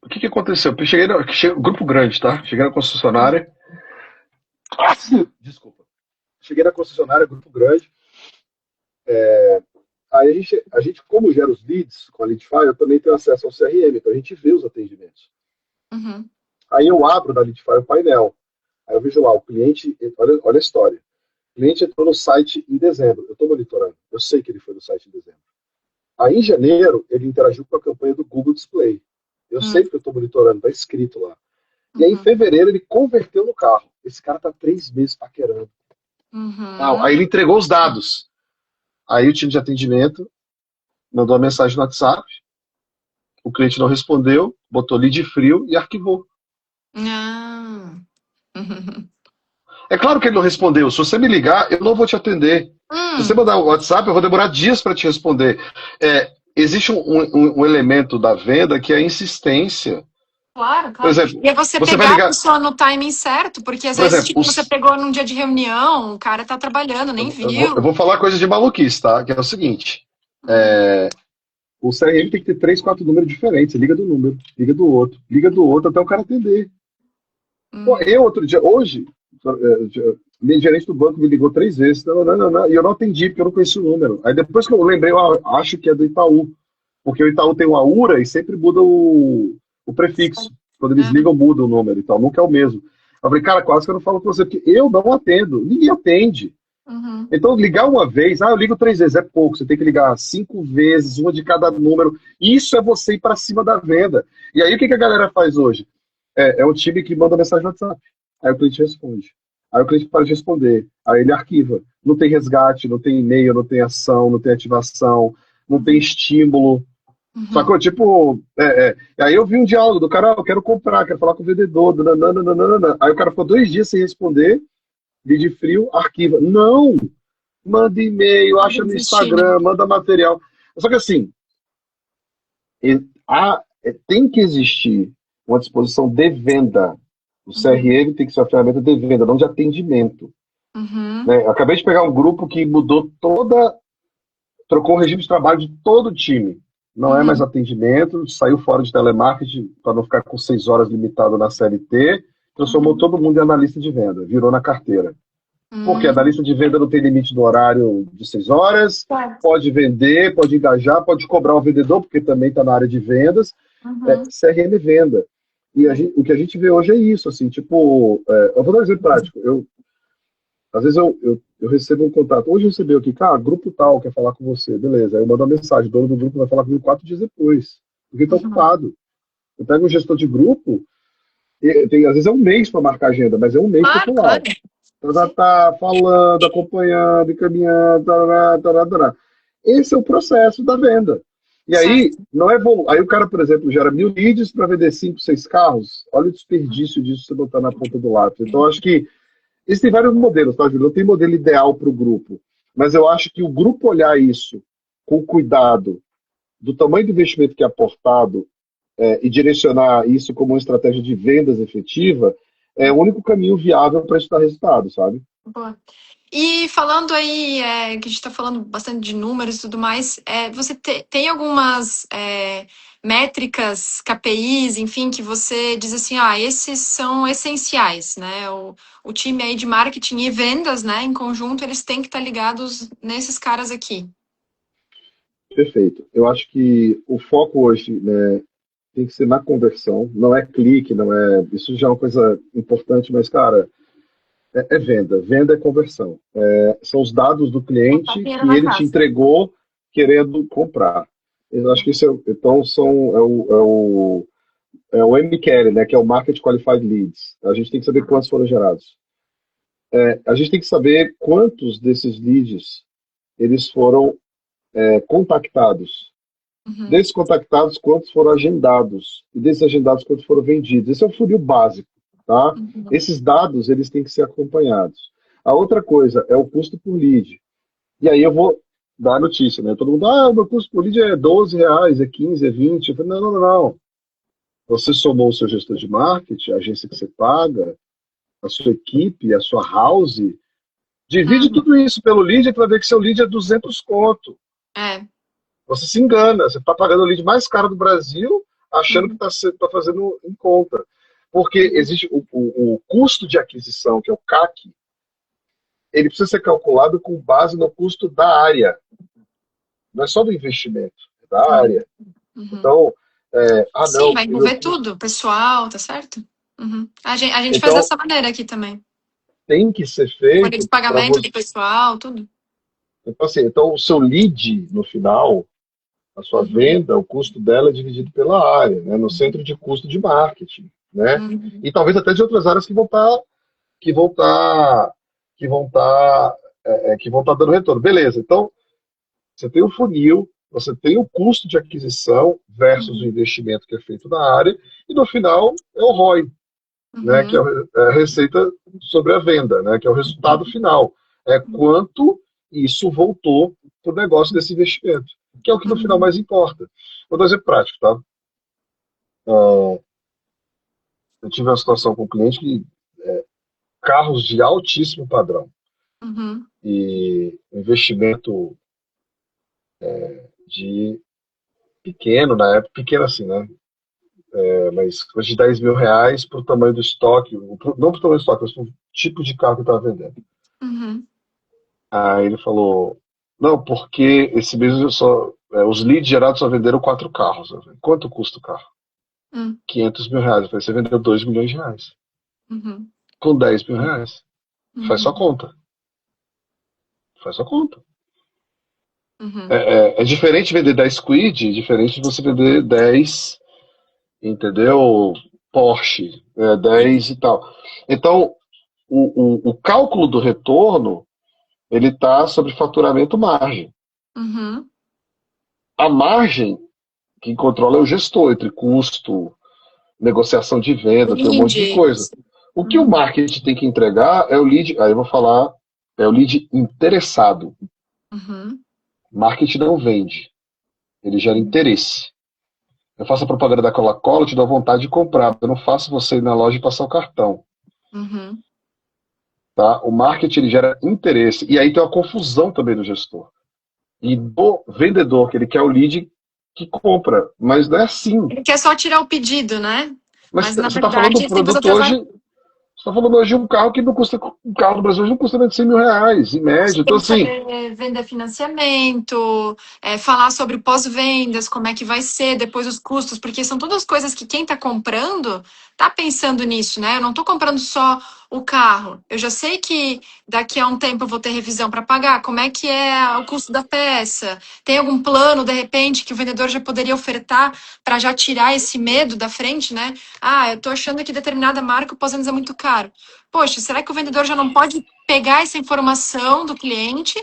O que aconteceu? Eu cheguei grupo grande, tá? Cheguei na concessionária. Desculpa. Cheguei na concessionária, grupo grande. Aí a gente, como gera os leads com a Leadfire, eu também tenho acesso ao CRM, então a gente vê os atendimentos. Uhum. Aí eu abro na Leadfire o painel. Aí eu vejo lá, o cliente, olha a história. O cliente entrou no site em dezembro. Eu estou monitorando. Eu sei que ele foi no site em dezembro. Aí em janeiro, ele interagiu com a campanha do Google Display. Eu sei porque eu estou monitorando, está escrito lá. E aí em fevereiro ele converteu no carro. Esse cara está 3 meses paquerando. Aí ele entregou os dados. Aí o time de atendimento mandou uma mensagem no WhatsApp, o cliente não respondeu, botou lead frio e arquivou. Ah. É claro que ele não respondeu. Se você me ligar, eu não vou te atender. Se você mandar o WhatsApp, eu vou demorar dias para te responder. Existe um elemento da venda que é a insistência. Claro, Por claro. exemplo, E é você você vai pegar a ligar. pessoa no timing certo, porque às Por vezes exemplo, tipo, você pegou num dia de reunião, o cara tá trabalhando, nem eu viu. vou falar coisa de maluquice, tá? Que é o seguinte. O CRM tem que ter 3, 4 números diferentes. Você liga do número, liga do outro até o cara atender. Pô, eu, outro dia, hoje, meu gerente do banco me ligou 3 vezes, e eu não atendi, porque eu não conheci o número. Aí depois que eu lembrei, eu acho que é do Itaú, porque o Itaú tem uma URA e sempre muda o prefixo. Quando eles ligam, muda o número e tal, nunca é o mesmo. Eu falei, cara, quase que eu não falo com você, porque eu não atendo, ninguém atende. Então, ligar uma vez, eu ligo 3 vezes, é pouco, você tem que ligar 5 vezes, uma de cada número. Isso é você ir para cima da venda. E aí, o que a galera faz hoje? É um time que manda mensagem no WhatsApp. Aí o cliente responde. Aí o cliente para de responder. Aí ele arquiva. Não tem resgate, não tem e-mail, não tem ação, não tem ativação, não tem estímulo. Sacou? Tipo, Aí eu vi um diálogo do cara, eu quero comprar, quero falar com o vendedor. Nananana. Aí o cara ficou 2 dias sem responder, vídeo frio, arquiva. Não! Manda e-mail, acha no Instagram, manda material. Só que assim, tem que existir uma disposição de venda. O CRM tem que ser uma ferramenta de venda, não de atendimento. Né? Eu acabei de pegar um grupo que mudou trocou o regime de trabalho de todo o time. Não é mais atendimento, saiu fora de telemarketing para não ficar com 6 horas limitado na CLT, transformou todo mundo em analista de venda, virou na carteira. Porque analista de venda não tem limite do horário de 6 horas, pode vender, pode engajar, pode cobrar o vendedor, porque também está na área de vendas. CRM venda. E o que a gente vê hoje é isso, assim, tipo, eu vou dar um exemplo prático. Às vezes eu recebo um contato, hoje eu recebi aqui, cara, grupo tal quer falar com você, beleza. Aí eu mando uma mensagem, o dono do grupo vai falar comigo 4 dias depois, porque está ocupado. Eu pego um gestor de grupo, às vezes é um mês para marcar agenda, mas é um mês popular. Tá falando, acompanhando, encaminhando, tarará, tarará, tarará. Esse é o processo da venda. E aí, não é bom. Aí o cara, por exemplo, gera 1.000 leads para vender 5, 6 carros. Olha o desperdício disso você botar na ponta do lápis. Então, eu acho que existem vários modelos, tá, Júlio? Não tem modelo ideal para o grupo. Mas eu acho que o grupo olhar isso com cuidado, do tamanho do investimento que é aportado, e direcionar isso como uma estratégia de vendas efetiva, é o único caminho viável para isso dar resultado, sabe? Boa. E falando aí, que a gente está falando bastante de números e tudo mais, você tem algumas métricas, KPIs, enfim, que você diz assim, esses são essenciais, né? O time aí de marketing e vendas, né, em conjunto, eles têm que estar ligados nesses caras aqui. Perfeito. Eu acho que o foco hoje, né, tem que ser na conversão, não é clique, não é. Isso já é uma coisa importante, mas, cara, é venda. Venda é conversão. São os dados do cliente que ele te entregou querendo comprar. Eu acho que isso então é o MQL, né, que é o Market Qualified Leads. A gente tem que saber quantos foram gerados. A gente tem que saber quantos desses leads eles foram contactados. Uhum. Desses contactados, quantos foram agendados? E desses agendados, quantos foram vendidos? Esse é o funil básico, tá? Uhum. Esses dados, eles têm que ser acompanhados. A outra coisa é o custo por lead. E aí eu vou dar a notícia, né? Todo mundo, o meu custo por lead é R$ 12, é 15, é 20. Eu falei, não, não, não, não. Você somou o seu gestor de marketing, a agência que você paga, a sua equipe, a sua house, divide Uhum. tudo isso pelo lead e vai ver que seu lead é 200 conto. É. Você se engana, você está pagando o lead mais caro do Brasil, achando que Uhum. está fazendo em conta. Porque existe o custo de aquisição, que é o CAC, ele precisa ser calculado com base no custo da área. Não é só do investimento, é da Uhum. área. Uhum. Então, Sim, não, vai porque meu envolver custo tudo, pessoal, tá certo? Uhum. A gente faz então, dessa maneira aqui também. tem que ser Folha de feito para pagamento você. do pessoal, tudo. Então, assim, então, o seu lead, no final, a sua Uhum. venda, o custo dela é dividido pela área, né, no centro de custo de marketing, né? Uhum. E talvez até de outras áreas que vão estar que vão estar que vão estar dando retorno. Beleza? Então você tem o funil, você tem o custo de aquisição versus o Uhum. investimento que é feito na área e no final é o ROI, né? Que é Uhum. a receita sobre a venda, né? Que é o resultado final. É quanto isso voltou para o negócio desse investimento, que é o que no final Uhum. mais importa. Vou dar um exemplo prático, tá? Eu tive uma situação com um cliente que carros de altíssimo padrão Uhum. e investimento de pequeno na época, pequeno assim, né? Mas coisa de R$ 10.000 para o tamanho do estoque, não para o tamanho do estoque, mas para o tipo de carro que estava vendendo. Uhum. Aí ele falou, não, porque esse mês os leads gerados só venderam 4 carros. Eu falei, quanto custa o carro? Uhum. R$ 500.000. Eu falei, você vendeu R$ 2 milhões. Uhum. Com R$ 10.000. Faz sua Uhum. conta. Faz sua conta. Uhum. É diferente vender 10 Quid, diferente de você vender 10, entendeu? Porsche, 10 e tal. Então, o cálculo do retorno, ele está sobre faturamento margem. Uhum. A margem, quem controla é o gestor, entre custo, negociação de venda, tem um monte de Lead. coisa. O que o Uhum. marketing tem que entregar é o lead, aí eu vou falar, é o lead interessado. Uhum. Marketing não vende, ele gera interesse. Eu faço a propaganda da Coca-Cola, eu te dou vontade de comprar. Eu não faço você ir na loja e passar o cartão. Uhum. Tá? O marketing ele gera interesse. E aí tem uma confusão também do gestor. E do vendedor, que ele quer o lead que compra. Mas não é assim. Ele quer só tirar o pedido, né? Mas Mas na você está falando verdade do tem todas produto outras hoje. Você está falando hoje de um carro que não custa. Um carro no Brasil hoje não custa menos de R$ 100.000, em média. Então, tem que assim, saber vender financiamento, falar sobre pós-vendas, como é que vai ser, depois os custos, porque são todas coisas que quem está comprando está pensando nisso, né? Eu não estou comprando só o carro. Eu já sei que daqui a um tempo eu vou ter revisão para pagar. Como é que é o custo da peça? Tem algum plano, de repente, que o vendedor já poderia ofertar para já tirar esse medo da frente, né? Ah, eu estou achando que determinada marca o pós-vendas é muito caro. Poxa, será que o vendedor já não pode pegar essa informação do cliente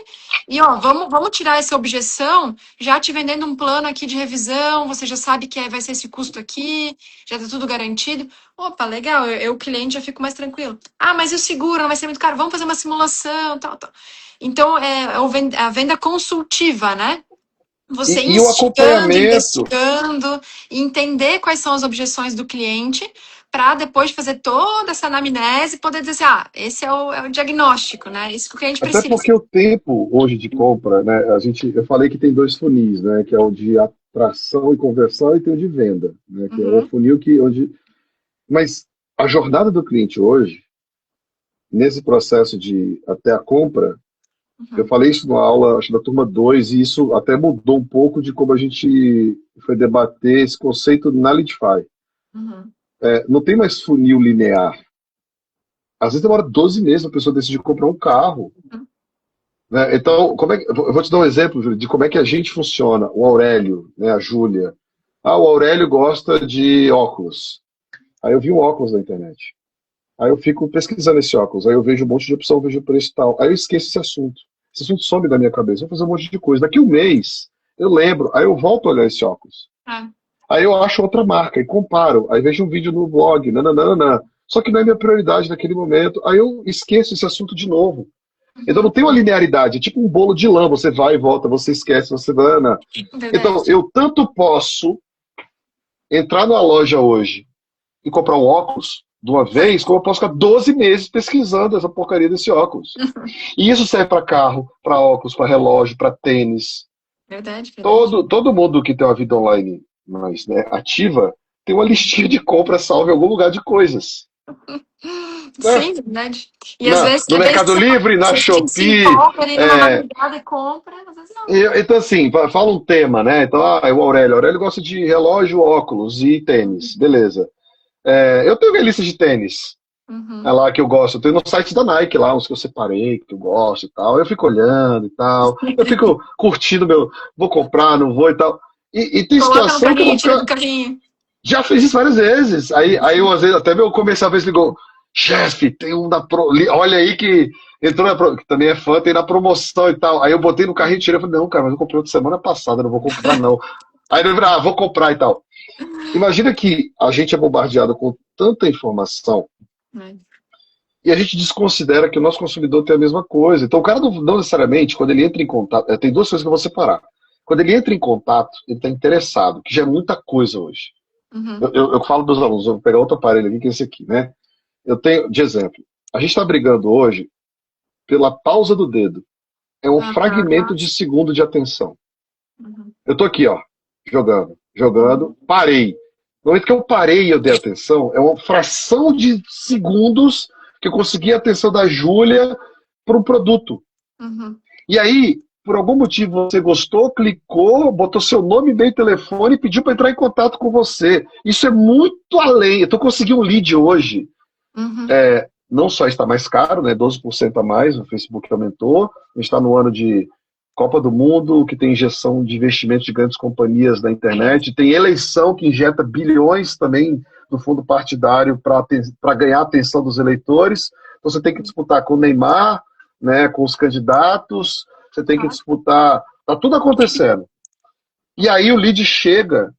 e, ó, vamos tirar essa objeção, já te vendendo um plano aqui de revisão, você já sabe que vai ser esse custo aqui, já tá tudo garantido. Opa, legal, o cliente já fico mais tranquilo. Ah, mas e o seguro? Não vai ser muito caro? Vamos fazer uma simulação, tal, tal. Então, a venda consultiva, né? Você e o instigando, acompanhamento. investigando, e entender quais são as objeções do cliente, para depois de fazer toda essa anamnese, poder dizer assim, esse é o diagnóstico, né? Isso que o cliente Até precisa. porque o tempo hoje de compra, né? Eu falei que tem dois funis, né? Que é o de atração e conversão e tem o de venda, né? Que é o Uhum, funil mas a jornada do cliente hoje, nesse processo de até a compra, eu uhum, falei isso numa aula, acho, da turma 2 e isso até mudou um pouco de como a gente foi debater esse conceito na Leadify. uhum, Não tem mais funil linear. Às vezes demora 12 meses para a pessoa decidir comprar um carro. uhum, Né? Então, eu vou te dar um exemplo, Júlia, de como é que a gente funciona. O Aurélio, né, a Júlia. O Aurélio gosta de óculos. Aí eu vi um óculos na internet. Aí eu fico pesquisando esse óculos. Aí eu vejo um monte de opção, vejo o preço e tal. Aí eu esqueço esse assunto. esse assunto some da minha cabeça, vou fazer um monte de coisa. Daqui um mês, eu lembro, aí eu volto a olhar esse óculos. Ah, Aí eu acho outra marca e comparo. Aí vejo um vídeo no blog, nananana. Só que não é minha prioridade naquele momento. Aí eu esqueço esse assunto de novo. Então não tem uma linearidade, é tipo um bolo de lã, você vai e volta, você esquece, você dana. Então verdade. eu tanto posso entrar numa loja hoje e comprar um óculos de uma vez, como eu posso ficar 12 meses pesquisando essa porcaria desse óculos. E isso serve para carro, para óculos, para relógio, para tênis. Verdade, verdade. Todo mundo que tem uma vida online mais, né, ativa tem uma listinha de compra salva em algum lugar de coisas. Né? Sim, verdade. E às vezes, No às vezes Mercado Livre, na a gente se Shopee. empolga ali numa madrugada e compra, às vezes não. Então, assim, fala um tema, né? Então, o Aurélio. O Aurélio gosta de relógio, óculos e tênis. Beleza. Eu tenho minha lista de tênis. É Uhum. lá que eu gosto. Eu tenho no site da Nike lá, uns que eu separei, que eu gosto e tal. Eu fico olhando e tal. Eu fico curtindo meu. Vou comprar, não vou e tal. E tem Coloca no situação que eu carrinho, vou tira ficar. do carrinho. Já fiz isso várias vezes. Aí eu, às vezes, até meu comercial às vezes ligou, chefe, tem um da Pro. Olha aí que entrou na Pro, que também é fã, tem na promoção e tal. Aí eu botei no carrinho e tirei. Eu falei, não, cara, mas eu comprei outra semana passada, não vou comprar, não. Aí ele falou, vou comprar e tal. Imagina que a gente é bombardeado com tanta informação É. e a gente desconsidera que o nosso consumidor tem a mesma coisa. Então o cara não necessariamente, quando ele entra em contato, tem duas coisas que eu vou separar. Quando ele entra em contato, ele está interessado, que já é muita coisa hoje. Uhum. Eu falo dos alunos, eu vou pegar outro aparelho aqui, que é esse aqui, né? Eu tenho, de exemplo, a gente está brigando hoje pela pausa do dedo. É um fragmento Aham. de segundo de atenção. Uhum. Eu tô aqui, ó, jogando, Uhum. parei. No momento que eu parei e eu dei atenção, é uma fração de segundos que eu consegui a atenção da Júlia para um produto. Uhum. E aí, por algum motivo, você gostou, clicou, botou seu nome, e-mail e telefone e pediu para entrar em contato com você. Isso é muito além. Eu tô conseguindo um lead hoje. Uhum. Não só está mais caro, né, 12% a mais, o Facebook aumentou. A gente está no ano de Copa do Mundo, que tem injeção de investimentos de grandes companhias na É. internet. Tem eleição que injeta bilhões também do fundo partidário para ganhar a atenção dos eleitores. Então você tem que disputar com o Neymar, né, com os candidatos, você tem que Claro. disputar. Está tudo acontecendo. E aí o lead chega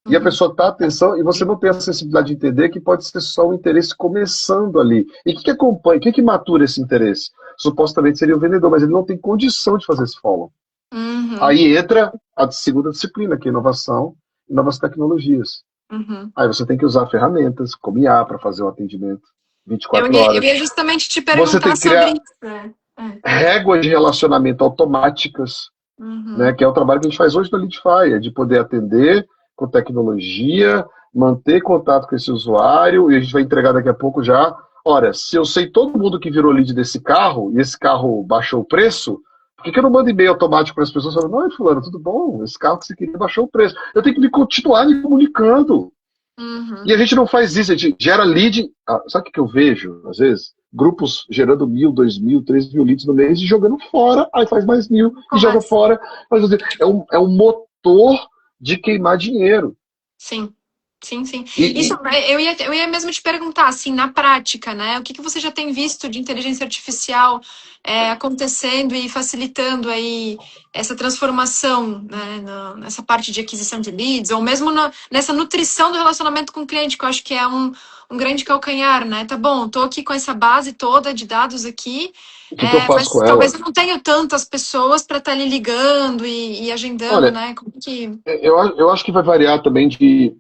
e a Uhum. pessoa está atenção e você não tem a sensibilidade de entender que pode ser só um interesse começando ali. E o que acompanha, o que matura esse interesse? Supostamente seria o vendedor, mas ele não tem condição de fazer esse follow. Uhum. Aí entra a segunda disciplina, que é inovação e novas tecnologias. Uhum. Aí você tem que usar ferramentas, como IA, para fazer o atendimento Eu 24 ia, eu horas. ia justamente te Você tem perguntar que sobre criar isso. É. réguas de relacionamento automáticas, né, Uhum. que é o trabalho que a gente faz hoje na Leadify, é de poder atender com tecnologia, manter contato com esse usuário, e a gente vai entregar daqui a pouco já. Olha, se eu sei todo mundo que virou lead desse carro, e esse carro baixou o preço, por que eu não mando e-mail automático para as pessoas falando, não, fulano, tudo bom? Esse carro que você queria baixou o preço. Eu tenho que continuar me comunicando. E Uhum. a gente não faz isso, a gente gera lead. Sabe o que eu vejo, às vezes? Grupos gerando 1.000, 2.000, 3.000 leads no mês e jogando fora, aí faz mais 1.000 e joga Começa. fora. É um motor de queimar dinheiro. Sim. Sim, sim. E, Isso, e, eu ia mesmo te perguntar, assim, na prática, né? O que que você já tem visto de inteligência artificial acontecendo e facilitando aí essa transformação, né, nessa parte de aquisição de leads, ou mesmo nessa nutrição do relacionamento com o cliente, que eu acho que é um grande calcanhar, né? Tá bom, tô aqui com essa base toda de dados aqui, o que eu faço mas com talvez ela? eu não tenha tantas pessoas para estar ali ligando e agendando, Olha, né? Como que. eu acho que vai variar também de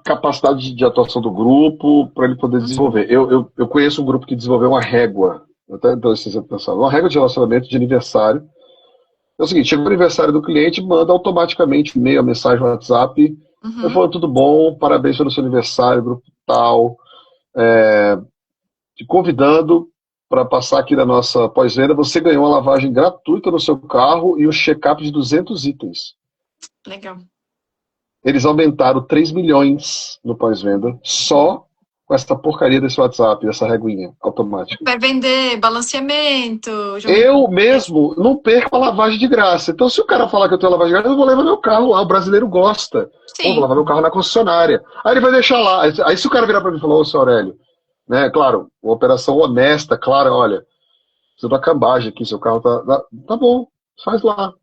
capacidade de atuação do grupo para ele poder Uhum. desenvolver. Eu conheço um grupo que desenvolveu uma régua, até então vocês pensaram, uma régua de relacionamento de aniversário. É o seguinte, chega o aniversário do cliente, manda automaticamente e-mail, mensagem no WhatsApp. Eu Uhum. falo, tudo bom, parabéns pelo seu aniversário, grupo tal. Te convidando para passar aqui na nossa pós-venda. Você ganhou uma lavagem gratuita no seu carro e um check-up de 200 itens. Legal. Eles aumentaram 3 milhões no pós-venda só com essa porcaria desse WhatsApp, dessa reguinha automática. Vai vender balanceamento, jogo de Eu preço. mesmo não perco a lavagem de graça. Então, se o cara falar que eu tenho lavagem de graça, eu vou levar meu carro lá. O brasileiro gosta. Pô, vou Sim. lavar meu carro na concessionária. Aí ele vai deixar lá. Aí se o cara virar para mim e falar, ô, seu Aurélio, né, claro, uma operação honesta, clara, olha, preciso da cambagem aqui, seu carro tá bom, faz lá.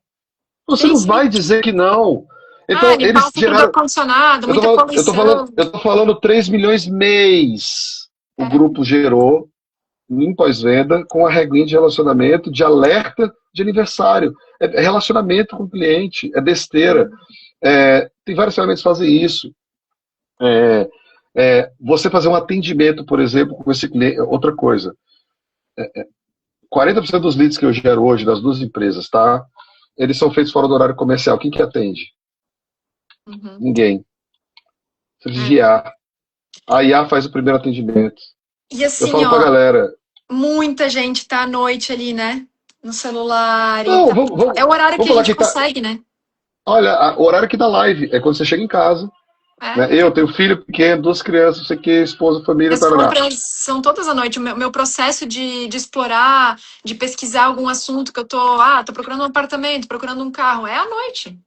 Você Sim, não sim. vai dizer que não. Ah, Então, limpar eles o filtro do geraram. ar-condicionado, Eu tô muita falando, eu tô falando, poluição. eu tô falando 3 milhões mês. O Caramba. grupo gerou em pós-venda com a regrinha de relacionamento, de alerta de aniversário. É relacionamento com o cliente, é besteira. Tem várias ferramentas que fazem isso. É, você fazer um atendimento, por exemplo, com esse cliente. Outra coisa, 40% dos leads que eu gero hoje das duas empresas, tá? Eles são feitos fora do horário comercial. Quem que atende? Uhum. Ninguém. Você precisa de É. IA. A IA faz o primeiro atendimento. E Eu assim, falo pra ó, galera, muita gente tá à noite ali, né? No celular e não, tá. É o horário que vamos a falar gente que tá. consegue, né? Olha, o horário que dá live é quando você chega em casa, É, né? Eu tenho filho pequeno, duas crianças, não sei o que, esposa, família, minhas tarará. compras são todas à noite. O meu processo de explorar, de pesquisar algum assunto que eu tô procurando um apartamento, procurando um carro, é à noite.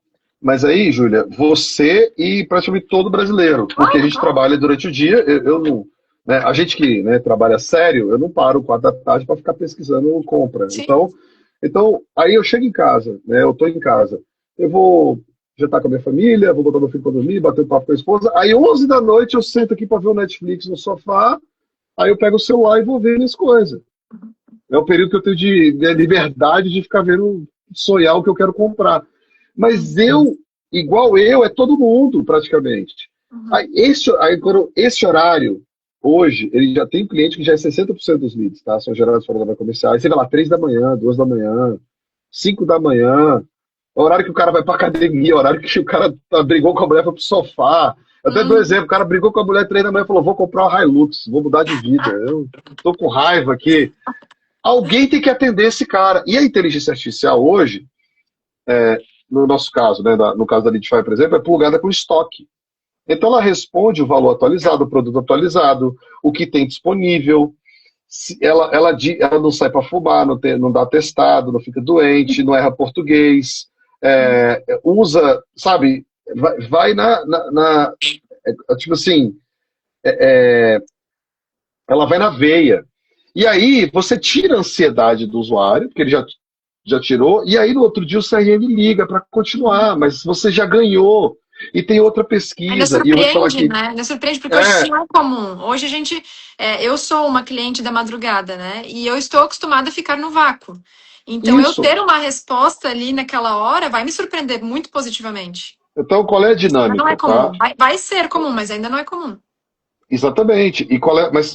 Mas aí, Júlia, você e praticamente todo brasileiro, porque a Claro, gente claro. trabalha durante o dia, eu não. Né, a gente que né, trabalha sério, eu não paro 4 da tarde para ficar pesquisando compra. Sim. Então, aí eu chego em casa, né, eu estou em casa, eu vou jantar com a minha família, vou botar meu filho para dormir, bater um papo com a esposa, aí 11 da noite eu sento aqui para ver o Netflix no sofá, aí eu pego o celular e vou vendo as coisas. É o período que eu tenho de liberdade de ficar vendo, sonhar o que eu quero comprar. Mas igual eu, é todo mundo praticamente. Uhum. Esse horário, hoje, ele já tem cliente que já é 60% dos leads, tá? São gerados fora da área comercial. Aí você vai lá, 3 da manhã, 2 da manhã, 5 da manhã, é o horário que o cara vai pra academia, é o horário que o cara brigou com a mulher, foi pro sofá. Eu até dou exemplo, o cara brigou com a mulher 3 da manhã e falou, vou comprar um Hilux, vou mudar de vida. Eu tô com raiva aqui. Alguém tem que atender esse cara. E a inteligência artificial hoje, no nosso caso, né, no caso da Leadfire, por exemplo, é plugada com estoque. Então ela responde o valor atualizado, o produto atualizado, o que tem disponível. Ela não sai para fumar, não dá atestado, não fica doente, não erra português, usa, sabe, vai tipo assim, ela vai na veia. E aí você tira a ansiedade do usuário, porque ele já tirou, e aí no outro dia o CRM liga para continuar, mas você já ganhou. E tem outra Ainda pesquisa, e eu vou te falar surpreende, que né? Ainda surpreende, porque hoje isso é não é comum. Hoje a gente. Eu sou uma cliente da madrugada, né? E eu estou acostumada a ficar no vácuo. Então, eu isso. ter uma resposta ali naquela hora vai me surpreender muito positivamente. Então, qual é a Ainda não é dinâmica, tá? comum. Vai ser comum, mas ainda não é comum. Exatamente. E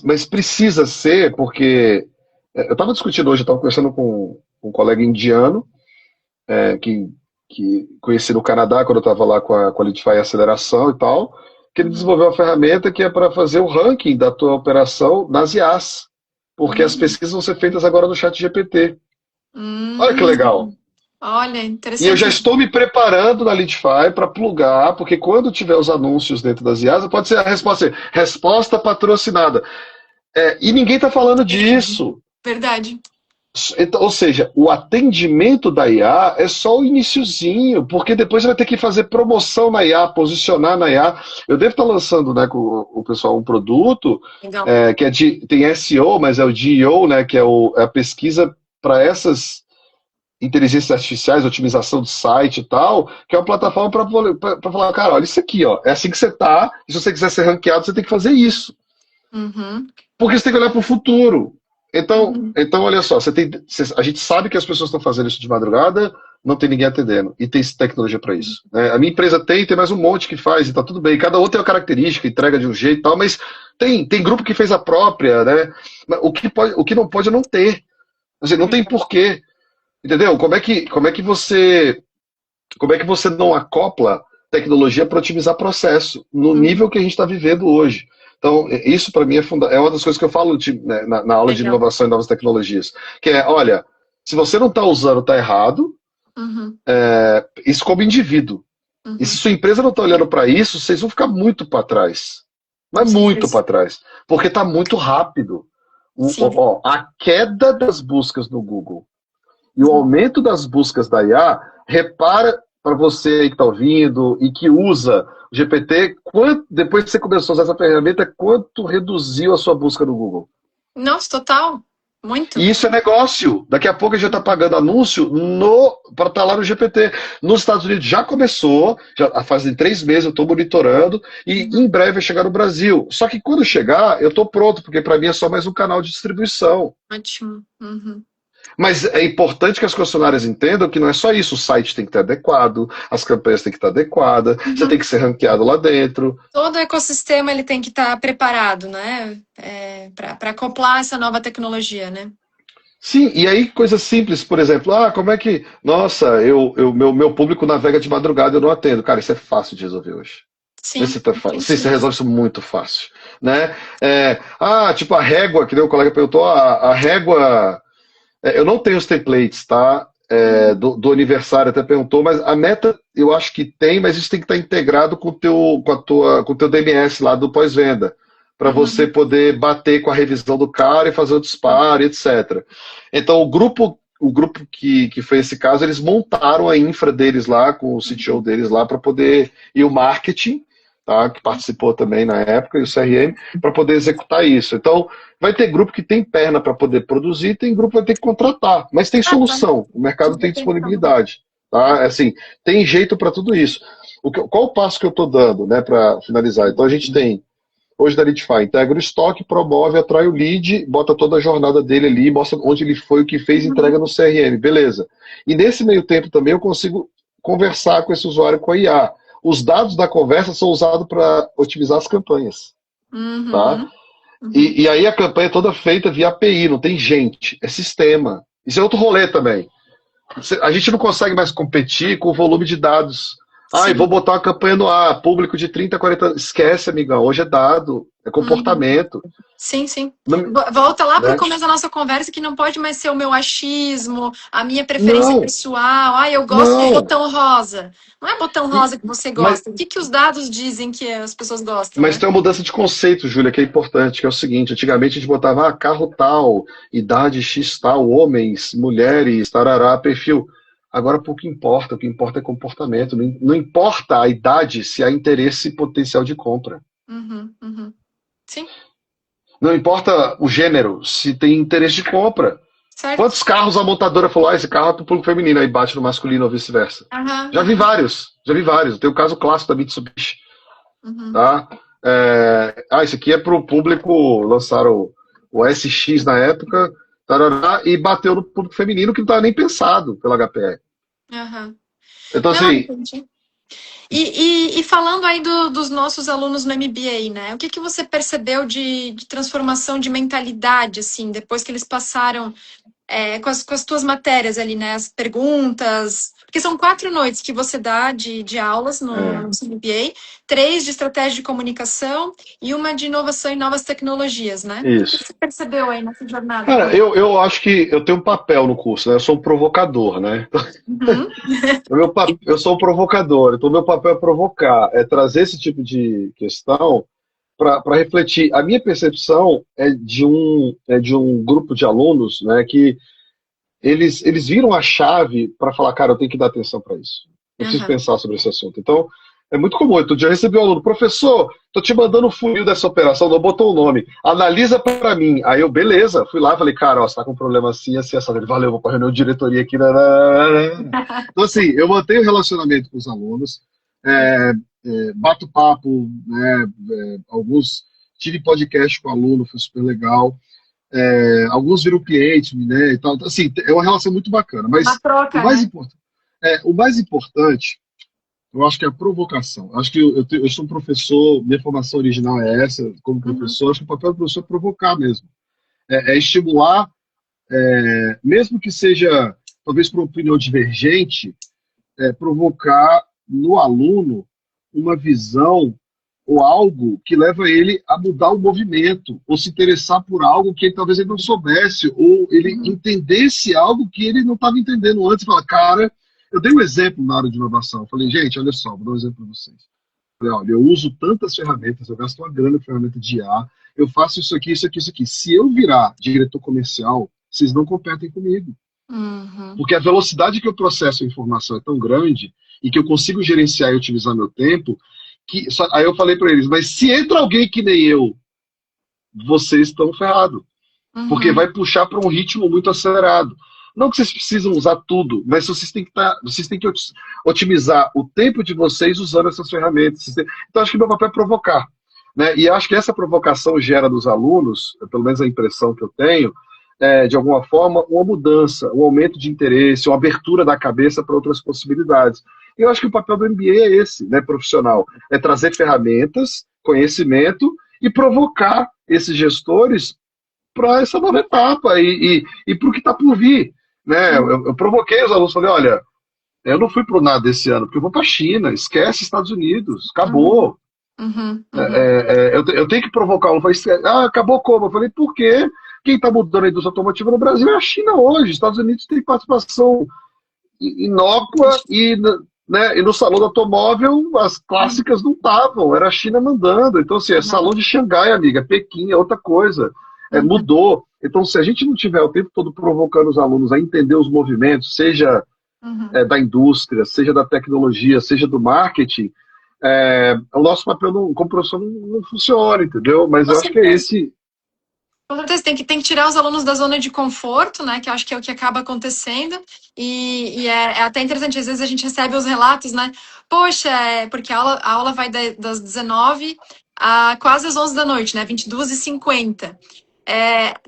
mas precisa ser, porque eu estava discutindo hoje, eu estava conversando com um colega indiano, que conheci no Canadá, quando eu estava lá com a Litify Aceleração e tal, que ele Uhum. desenvolveu uma ferramenta que é para fazer o ranking da tua operação nas IAs, porque as Hum, pesquisas vão ser feitas agora no chat GPT. Olha que legal. hum. Olha, E eu já interessantíssimo. estou me preparando na Leadify para plugar, porque quando tiver os anúncios dentro das IAs, pode ser a resposta, assim, resposta patrocinada. E ninguém está falando disso. Verdade. Então, ou seja, o atendimento da IA é só o iniciozinho, porque depois vai ter que fazer promoção na IA, posicionar na IA. Eu devo estar lançando, né, com o pessoal um produto Legal. que tem SEO, mas é o GEO, né, que é a pesquisa para essas inteligências artificiais, otimização do site e tal, que é uma plataforma para falar, cara, olha isso aqui, ó, é assim que você tá, e se você quiser ser ranqueado, você tem que fazer isso. Uhum. Porque você tem que olhar para o futuro. Uhum. Então, olha só, a gente sabe que as pessoas estão fazendo isso de madrugada, não tem ninguém atendendo. E tem tecnologia para isso. Né? A minha empresa tem mais um monte que faz, e tá tudo bem. Cada um tem uma característica, entrega de um jeito e tal, mas tem grupo que fez a própria, né? O que não pode é não ter. Assim, não tem porquê. Entendeu? Como é que você não acopla tecnologia para otimizar processo no Uhum. nível que a gente está vivendo hoje? Então, isso para mim é uma das coisas que eu falo né, na aula de Legal. inovação e novas tecnologias, que é, olha, se você não está usando, está errado, Uhum. isso como indivíduo. E se Uhum. sua empresa não está olhando para isso, vocês vão ficar muito para trás. Com Mas muito certeza. para trás. Porque está muito rápido. Sim. A queda das buscas no Google e o Uhum. aumento das buscas da IA, repara para você que está ouvindo e que usa o GPT, depois que você começou a usar essa ferramenta, quanto reduziu a sua busca no Google? Nossa, total. Muito. E isso é negócio. Daqui a pouco a gente está pagando anúncio para estar lá no GPT. Nos Estados Unidos já começou, já fazem 3 meses eu estou monitorando, e em breve vai chegar no Brasil. Só que quando chegar, eu estou pronto, porque para mim é só mais um canal de distribuição. Ótimo. Uhum. Mas é importante que as concessionárias entendam que não é só isso. O site tem que estar adequado, as campanhas têm que estar adequadas, você tem que ser ranqueado lá dentro. Todo o ecossistema ele tem que estar preparado, né? Para acoplar essa nova tecnologia, né? Sim, e aí coisas simples, por exemplo, como é que, nossa, meu público navega de madrugada, eu não atendo. Cara, isso é fácil de resolver hoje. Sim. Sim, você resolve isso muito fácil, né? Tipo a régua, que nem o colega perguntou, a régua, eu não tenho os templates, tá? Do aniversário, até perguntou, mas a meta eu acho que tem, mas isso tem que estar integrado com o teu DMS lá do pós-venda, para você poder bater com a revisão do cara e fazer o disparo, etc. Então o grupo que foi esse caso, eles montaram a infra deles lá, com o CTO deles lá, para poder, e o marketing, tá, que participou também na época, e o CRM, para poder executar isso. Então, vai ter grupo que tem perna para poder produzir, tem grupo que vai ter que contratar, mas tem solução, o mercado tem disponibilidade. Tá? Assim, tem jeito para tudo isso. Qual o passo que eu estou dando, né, para finalizar? Então, a gente tem, hoje da Leadify, integra o estoque, promove, atrai o lead, bota toda a jornada dele ali, mostra onde ele foi, o que fez, entrega no CRM, beleza. E nesse meio tempo também eu consigo conversar com esse usuário com a IA. Os dados da conversa são usados para otimizar as campanhas. Tá? E aí a campanha é toda feita via API, não tem gente, é sistema. Isso é outro rolê também. A gente não consegue mais competir com o volume de dados. E vou botar uma campanha no ar, público de 30, 40... Esquece, amigão, hoje é dado, é comportamento. Sim. Volta lá para o começo da nossa conversa, que não pode mais ser o meu achismo, a minha preferência pessoal. Eu gosto de botão rosa. Não é botão rosa que você gosta. O que os dados dizem que as pessoas gostam? Mas tem uma mudança de conceito, Júlia, que é importante, que é o seguinte: antigamente a gente botava carro tal, idade X tal, homens, mulheres, tarará, perfil. Agora pouco importa, o que importa é comportamento. Não importa a idade se há interesse potencial de compra. Sim. Não importa o gênero, se tem interesse de compra. Certo. Quantos carros a montadora falou, esse carro é para o público feminino, aí bate no masculino ou vice-versa? Já vi vários. Tem o caso clássico da Mitsubishi. Tá? Isso aqui é para o público, lançaram o SX na época, tarará, e bateu no público feminino que não estava nem pensado pela HPE. Então, assim... E falando aí dos nossos alunos no MBA, né? O que você percebeu de transformação de mentalidade, assim, depois que eles passaram com as tuas matérias ali, né? As perguntas... Porque são 4 noites que você dá de aulas no MBA, 3 de estratégia de comunicação e uma de inovação e novas tecnologias, né? Isso. O que você percebeu aí nessa jornada? Cara, eu acho que eu tenho um papel no curso, né? Eu sou um provocador, né? Eu sou um provocador, então meu papel é provocar, é trazer esse tipo de questão para refletir. A minha percepção é de um grupo de alunos, né, que eles viram a chave para falar, cara, eu tenho que dar atenção para isso. Eu preciso pensar sobre esse assunto. Então, é muito comum. Outro dia eu recebi um aluno, professor, tô te mandando o funil dessa operação, não botou o nome, analisa para mim. Aí eu, beleza, fui lá, falei, cara, você tá com um problema assim, assim, assim. Ele, valeu, vou para reunião de diretoria aqui. Então, assim, eu mantenho relacionamento com os alunos, bato papo, né, tive podcast com o aluno, foi super legal. Alguns viram cliente, né, e tal. Assim, é uma relação muito bacana. Mas uma troca, o mais importante, eu acho que é a provocação. Acho que eu sou um professor, minha formação original é essa, como professor. Acho que o papel do professor é provocar mesmo. Estimular, mesmo que seja, talvez por uma opinião divergente, provocar no aluno uma visão ou algo que leva ele a mudar o movimento, ou se interessar por algo que talvez ele não soubesse, ou ele entendesse algo que ele não estava entendendo antes. Fala, cara, eu dei um exemplo na área de inovação. Eu falei, gente, olha só, vou dar um exemplo para vocês. Eu falei, olha, eu uso tantas ferramentas, eu gasto uma grana com ferramenta de IA, eu faço isso aqui, isso aqui, isso aqui. Se eu virar diretor comercial, vocês não competem comigo. Porque a velocidade que eu processo a informação é tão grande e que eu consigo gerenciar e otimizar meu tempo, aí eu falei para eles, mas se entra alguém que nem eu, vocês estão ferrados. porque Uhum. vai puxar para um ritmo muito acelerado. Não que vocês precisam usar tudo, mas vocês têm que otimizar o tempo de vocês usando essas ferramentas. Então, acho que meu papel é provocar. Né? E acho que essa provocação gera dos alunos, pelo menos a impressão que eu tenho, de alguma forma, uma mudança, um aumento de interesse, uma abertura da cabeça para outras possibilidades. E eu acho que o papel do MBA é esse, né, profissional, é trazer ferramentas, conhecimento e provocar esses gestores para essa nova etapa e para o que está por vir. Né? Eu provoquei os alunos, falei, olha, eu não fui para o nada esse ano, porque eu vou para a China, esquece Estados Unidos, Uhum. acabou. Uhum. Uhum. Eu tenho que provocar um. Acabou como? Eu falei, por quê? Quem está mudando a indústria automotiva no Brasil é a China hoje. Estados Unidos tem participação inócua né, e no salão do automóvel as Uhum. clássicas não estavam, era a China mandando. Então, assim, é salão de Xangai, amiga, Pequim é outra coisa. Uhum. Mudou. Então, se a gente não tiver o tempo todo provocando os alunos a entender os movimentos, seja Uhum. da indústria, seja da tecnologia, seja do marketing, o nosso papel como professor não funciona, entendeu? Mas Com eu acho que é certeza. esse. Com certeza, tem que tirar os alunos da zona de conforto, né? Que eu acho que é o que acaba acontecendo. E é até interessante, às vezes a gente recebe os relatos, né? Poxa, porque a aula vai das 19 a quase às 11 da noite, né? 22h50.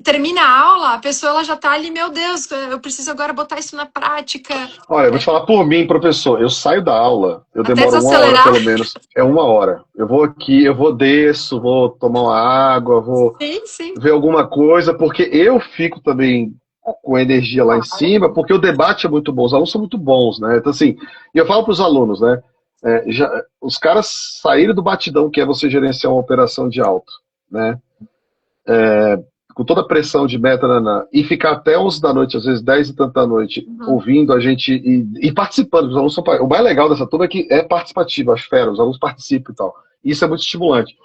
Termina a aula, a pessoa ela já tá ali, meu Deus, eu preciso agora botar isso na prática, Olha, eu vou te falar por mim, professor. Eu saio da aula, eu até demoro 1 hora desacelerar. pelo menos. É 1 hora. Eu vou aqui, eu vou desço, vou tomar uma água, vou Sim, sim. ver alguma coisa, porque eu fico também com energia lá em cima, porque o debate é muito bom, os alunos são muito bons, né? Então, assim, e eu falo para os alunos, né? Os caras saíram do batidão que é você gerenciar uma operação de alto, né? Com toda a pressão de meta, e ficar até 11 da noite, às vezes 10 e tanta da noite, Uhum. ouvindo a gente e participando. Os alunos o mais legal dessa turma é que é participativo, acho fera, os alunos participam e tal. Isso é muito estimulante.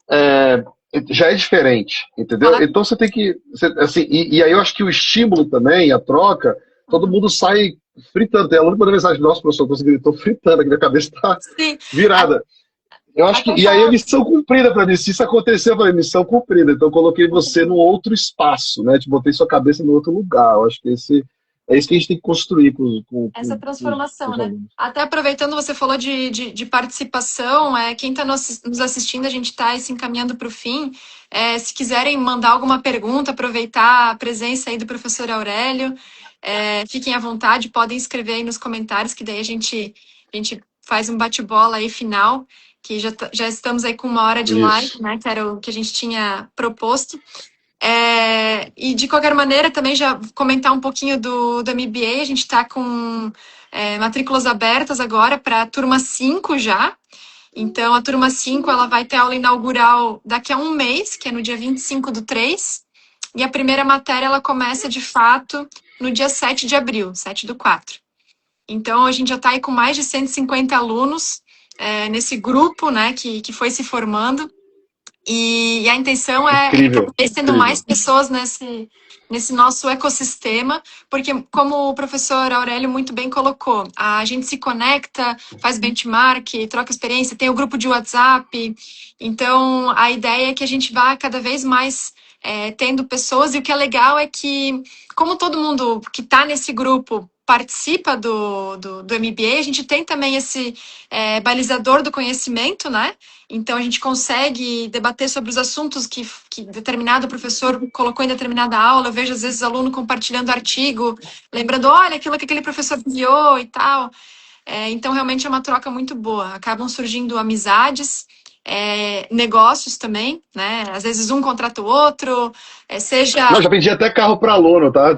É, já é diferente, entendeu? Claro. Então você tem que. Assim, e aí eu acho que o estímulo também, a troca, todo Uhum. mundo sai fritando. Tem aluno que manda mensagem, nossa, professor, você gritou fritando, aqui minha cabeça está Sim. virada. Eu acho que. Até E aí a tá. missão cumprida para mim. Se isso aconteceu, eu falei, missão cumprida. Então eu coloquei você num outro espaço, né? Te botei sua cabeça num outro lugar. Eu acho que é isso que a gente tem que construir Essa com transformação, os né? alunos. Até aproveitando, você falou de participação, quem está nos assistindo, a gente está se encaminhando para o fim. Se quiserem mandar alguma pergunta, aproveitar a presença aí do professor Aurélio, fiquem à vontade, podem escrever aí nos comentários, que daí a gente faz um bate-bola aí final, que já estamos aí com 1 hora de live, Isso. né? Que era o que a gente tinha proposto. E de qualquer maneira, também já comentar um pouquinho do MBA, a gente está com matrículas abertas agora para a turma 5 já. Então, a turma 5 ela vai ter aula inaugural daqui a um mês, que é no dia 25/3, e a primeira matéria ela começa de fato no dia 7 de abril, 7/4. Então, a gente já está aí com mais de 150 alunos nesse grupo, né, que foi se formando. E a intenção é Incrível, ir tendo mais incrível. pessoas nesse nosso ecossistema, porque, como o professor Aurélio muito bem colocou, a gente se conecta, faz benchmark, troca experiência, tem o grupo de WhatsApp. Então, a ideia é que a gente vá cada vez mais tendo pessoas, e o que é legal é que, como todo mundo que está nesse grupo participa do MBA, a gente tem também esse balizador do conhecimento, né? Então, a gente consegue debater sobre os assuntos que determinado professor colocou em determinada aula. Eu vejo, às vezes, aluno compartilhando artigo, lembrando, olha, aquilo que aquele professor enviou e tal. Então, realmente é uma troca muito boa. Acabam surgindo amizades, negócios também, né? Às vezes um contrata o outro, Não, seja... já vendi até carro para aluno, tá?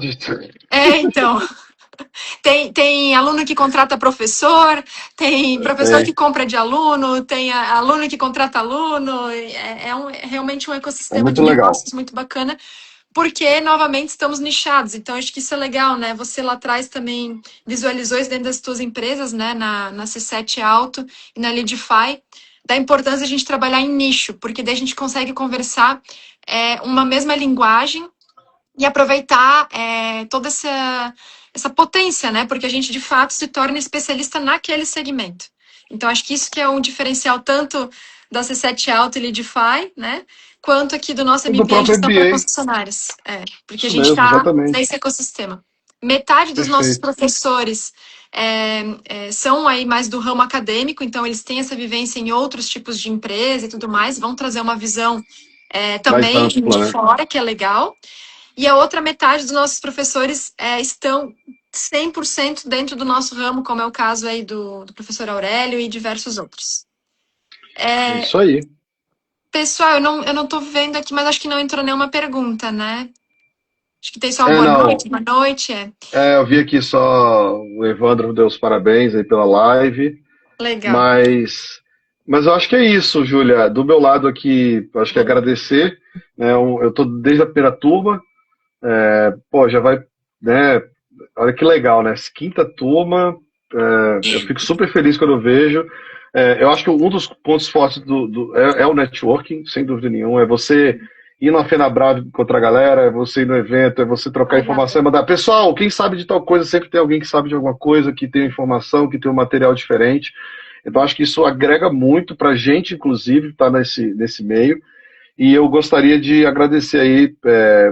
Então, tem aluno que contrata professor, tem professor que Tem. compra de aluno, tem aluno que contrata aluno. É realmente um É ecossistema de muito legal. negócios muito bacana, porque, novamente, estamos nichados. Então, acho que isso é legal, né? Você lá atrás também visualizou isso dentro das suas empresas, né? Na C7 Alto e na Leadify, da importância de a gente trabalhar em nicho, porque daí a gente consegue conversar uma mesma linguagem e aproveitar toda essa potência, né? Porque a gente de fato se torna especialista naquele segmento. Então, acho que isso que é um diferencial tanto da C7 Alto e Leadify, né? Quanto aqui do nosso Do MBA em próprio Gestão para MBA. Concessionárias. Porque a Isso gente mesmo, está exatamente. nesse ecossistema. Metade dos nossos Perfeito. professores são aí mais do ramo acadêmico, então eles têm essa vivência em outros tipos de empresa e tudo mais, vão trazer uma visão Mais também ampla, de né? fora, que é legal. E a outra metade dos nossos professores estão 100% dentro do nosso ramo, como é o caso aí do professor Aurélio e diversos outros. É isso aí. Pessoal, eu não tô vendo aqui, mas acho que não entrou nenhuma pergunta, né? Acho que tem só um Não. boa noite. Eu vi aqui só o Evandro deu os parabéns aí pela live, Legal. mas eu acho que é isso, Júlia. Do meu lado aqui, eu acho que é agradecer, né? Eu tô desde a primeira turma, pô, já vai, né? Olha que legal, né? Quinta turma, eu fico super feliz quando eu vejo. Eu acho que um dos pontos fortes é o networking, sem dúvida nenhuma. É você ir na Fenabrave encontrar a galera, é você ir no evento, é você trocar Legal. informação e mandar. Pessoal, quem sabe de tal coisa, sempre tem alguém que sabe de alguma coisa, que tem informação, que tem um material diferente. Então, acho que isso agrega muito para a gente, inclusive, estar nesse meio. E eu gostaria de agradecer aí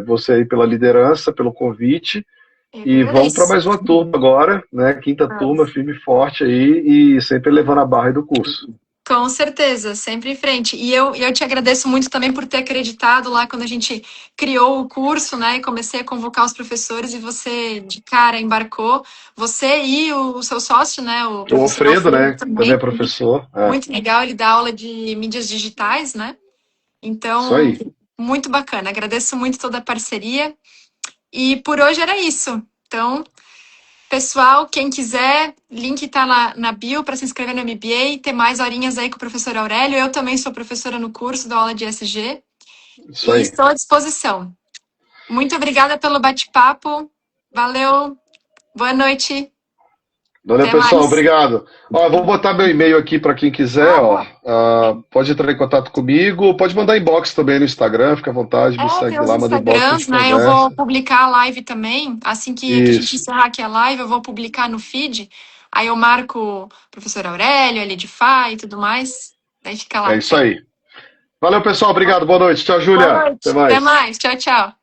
você aí pela liderança, pelo convite. Eu que E vamos para agradeço. mais uma turma agora, né? Quinta turma, firme e forte aí, e sempre levando a barra aí do curso. Com certeza, sempre em frente. E eu te agradeço muito também por ter acreditado lá quando a gente criou o curso, né? E comecei a convocar os professores e você, de cara, embarcou. Você e o seu sócio, né? O O professor Alfredo, Alfredo né? Também é também. professor. Muito legal, ele dá aula de mídias digitais, né? Isso Então, aí. muito bacana. Agradeço muito toda a parceria. E por hoje era isso. Então, pessoal, quem quiser, link tá na bio para se inscrever no MBA, ter mais horinhas aí com o professor Aurélio. Eu também sou professora no curso, dou aula de ESG Isso e aí. estou à disposição. Muito obrigada pelo bate-papo. Valeu. Boa noite. Valeu, Até pessoal. mais. Obrigado. Ó, vou botar meu e-mail aqui para quem quiser, Ah, ó. boa. Pode entrar em contato comigo, pode mandar inbox também no Instagram, fica à vontade, me Tem segue os lá, manda inbox que a Instagrams, gente né? Eu vou conversa. publicar a live também. Assim que a gente Isso. encerrar aqui a live, eu vou publicar no feed. Aí eu marco o professor Aurélio, a Lidify e tudo mais. Daí fica É lá. isso aí. Valeu, pessoal. Obrigado. Boa noite. Tchau, Boa Júlia. Até noite. Até mais. mais. Tchau, tchau.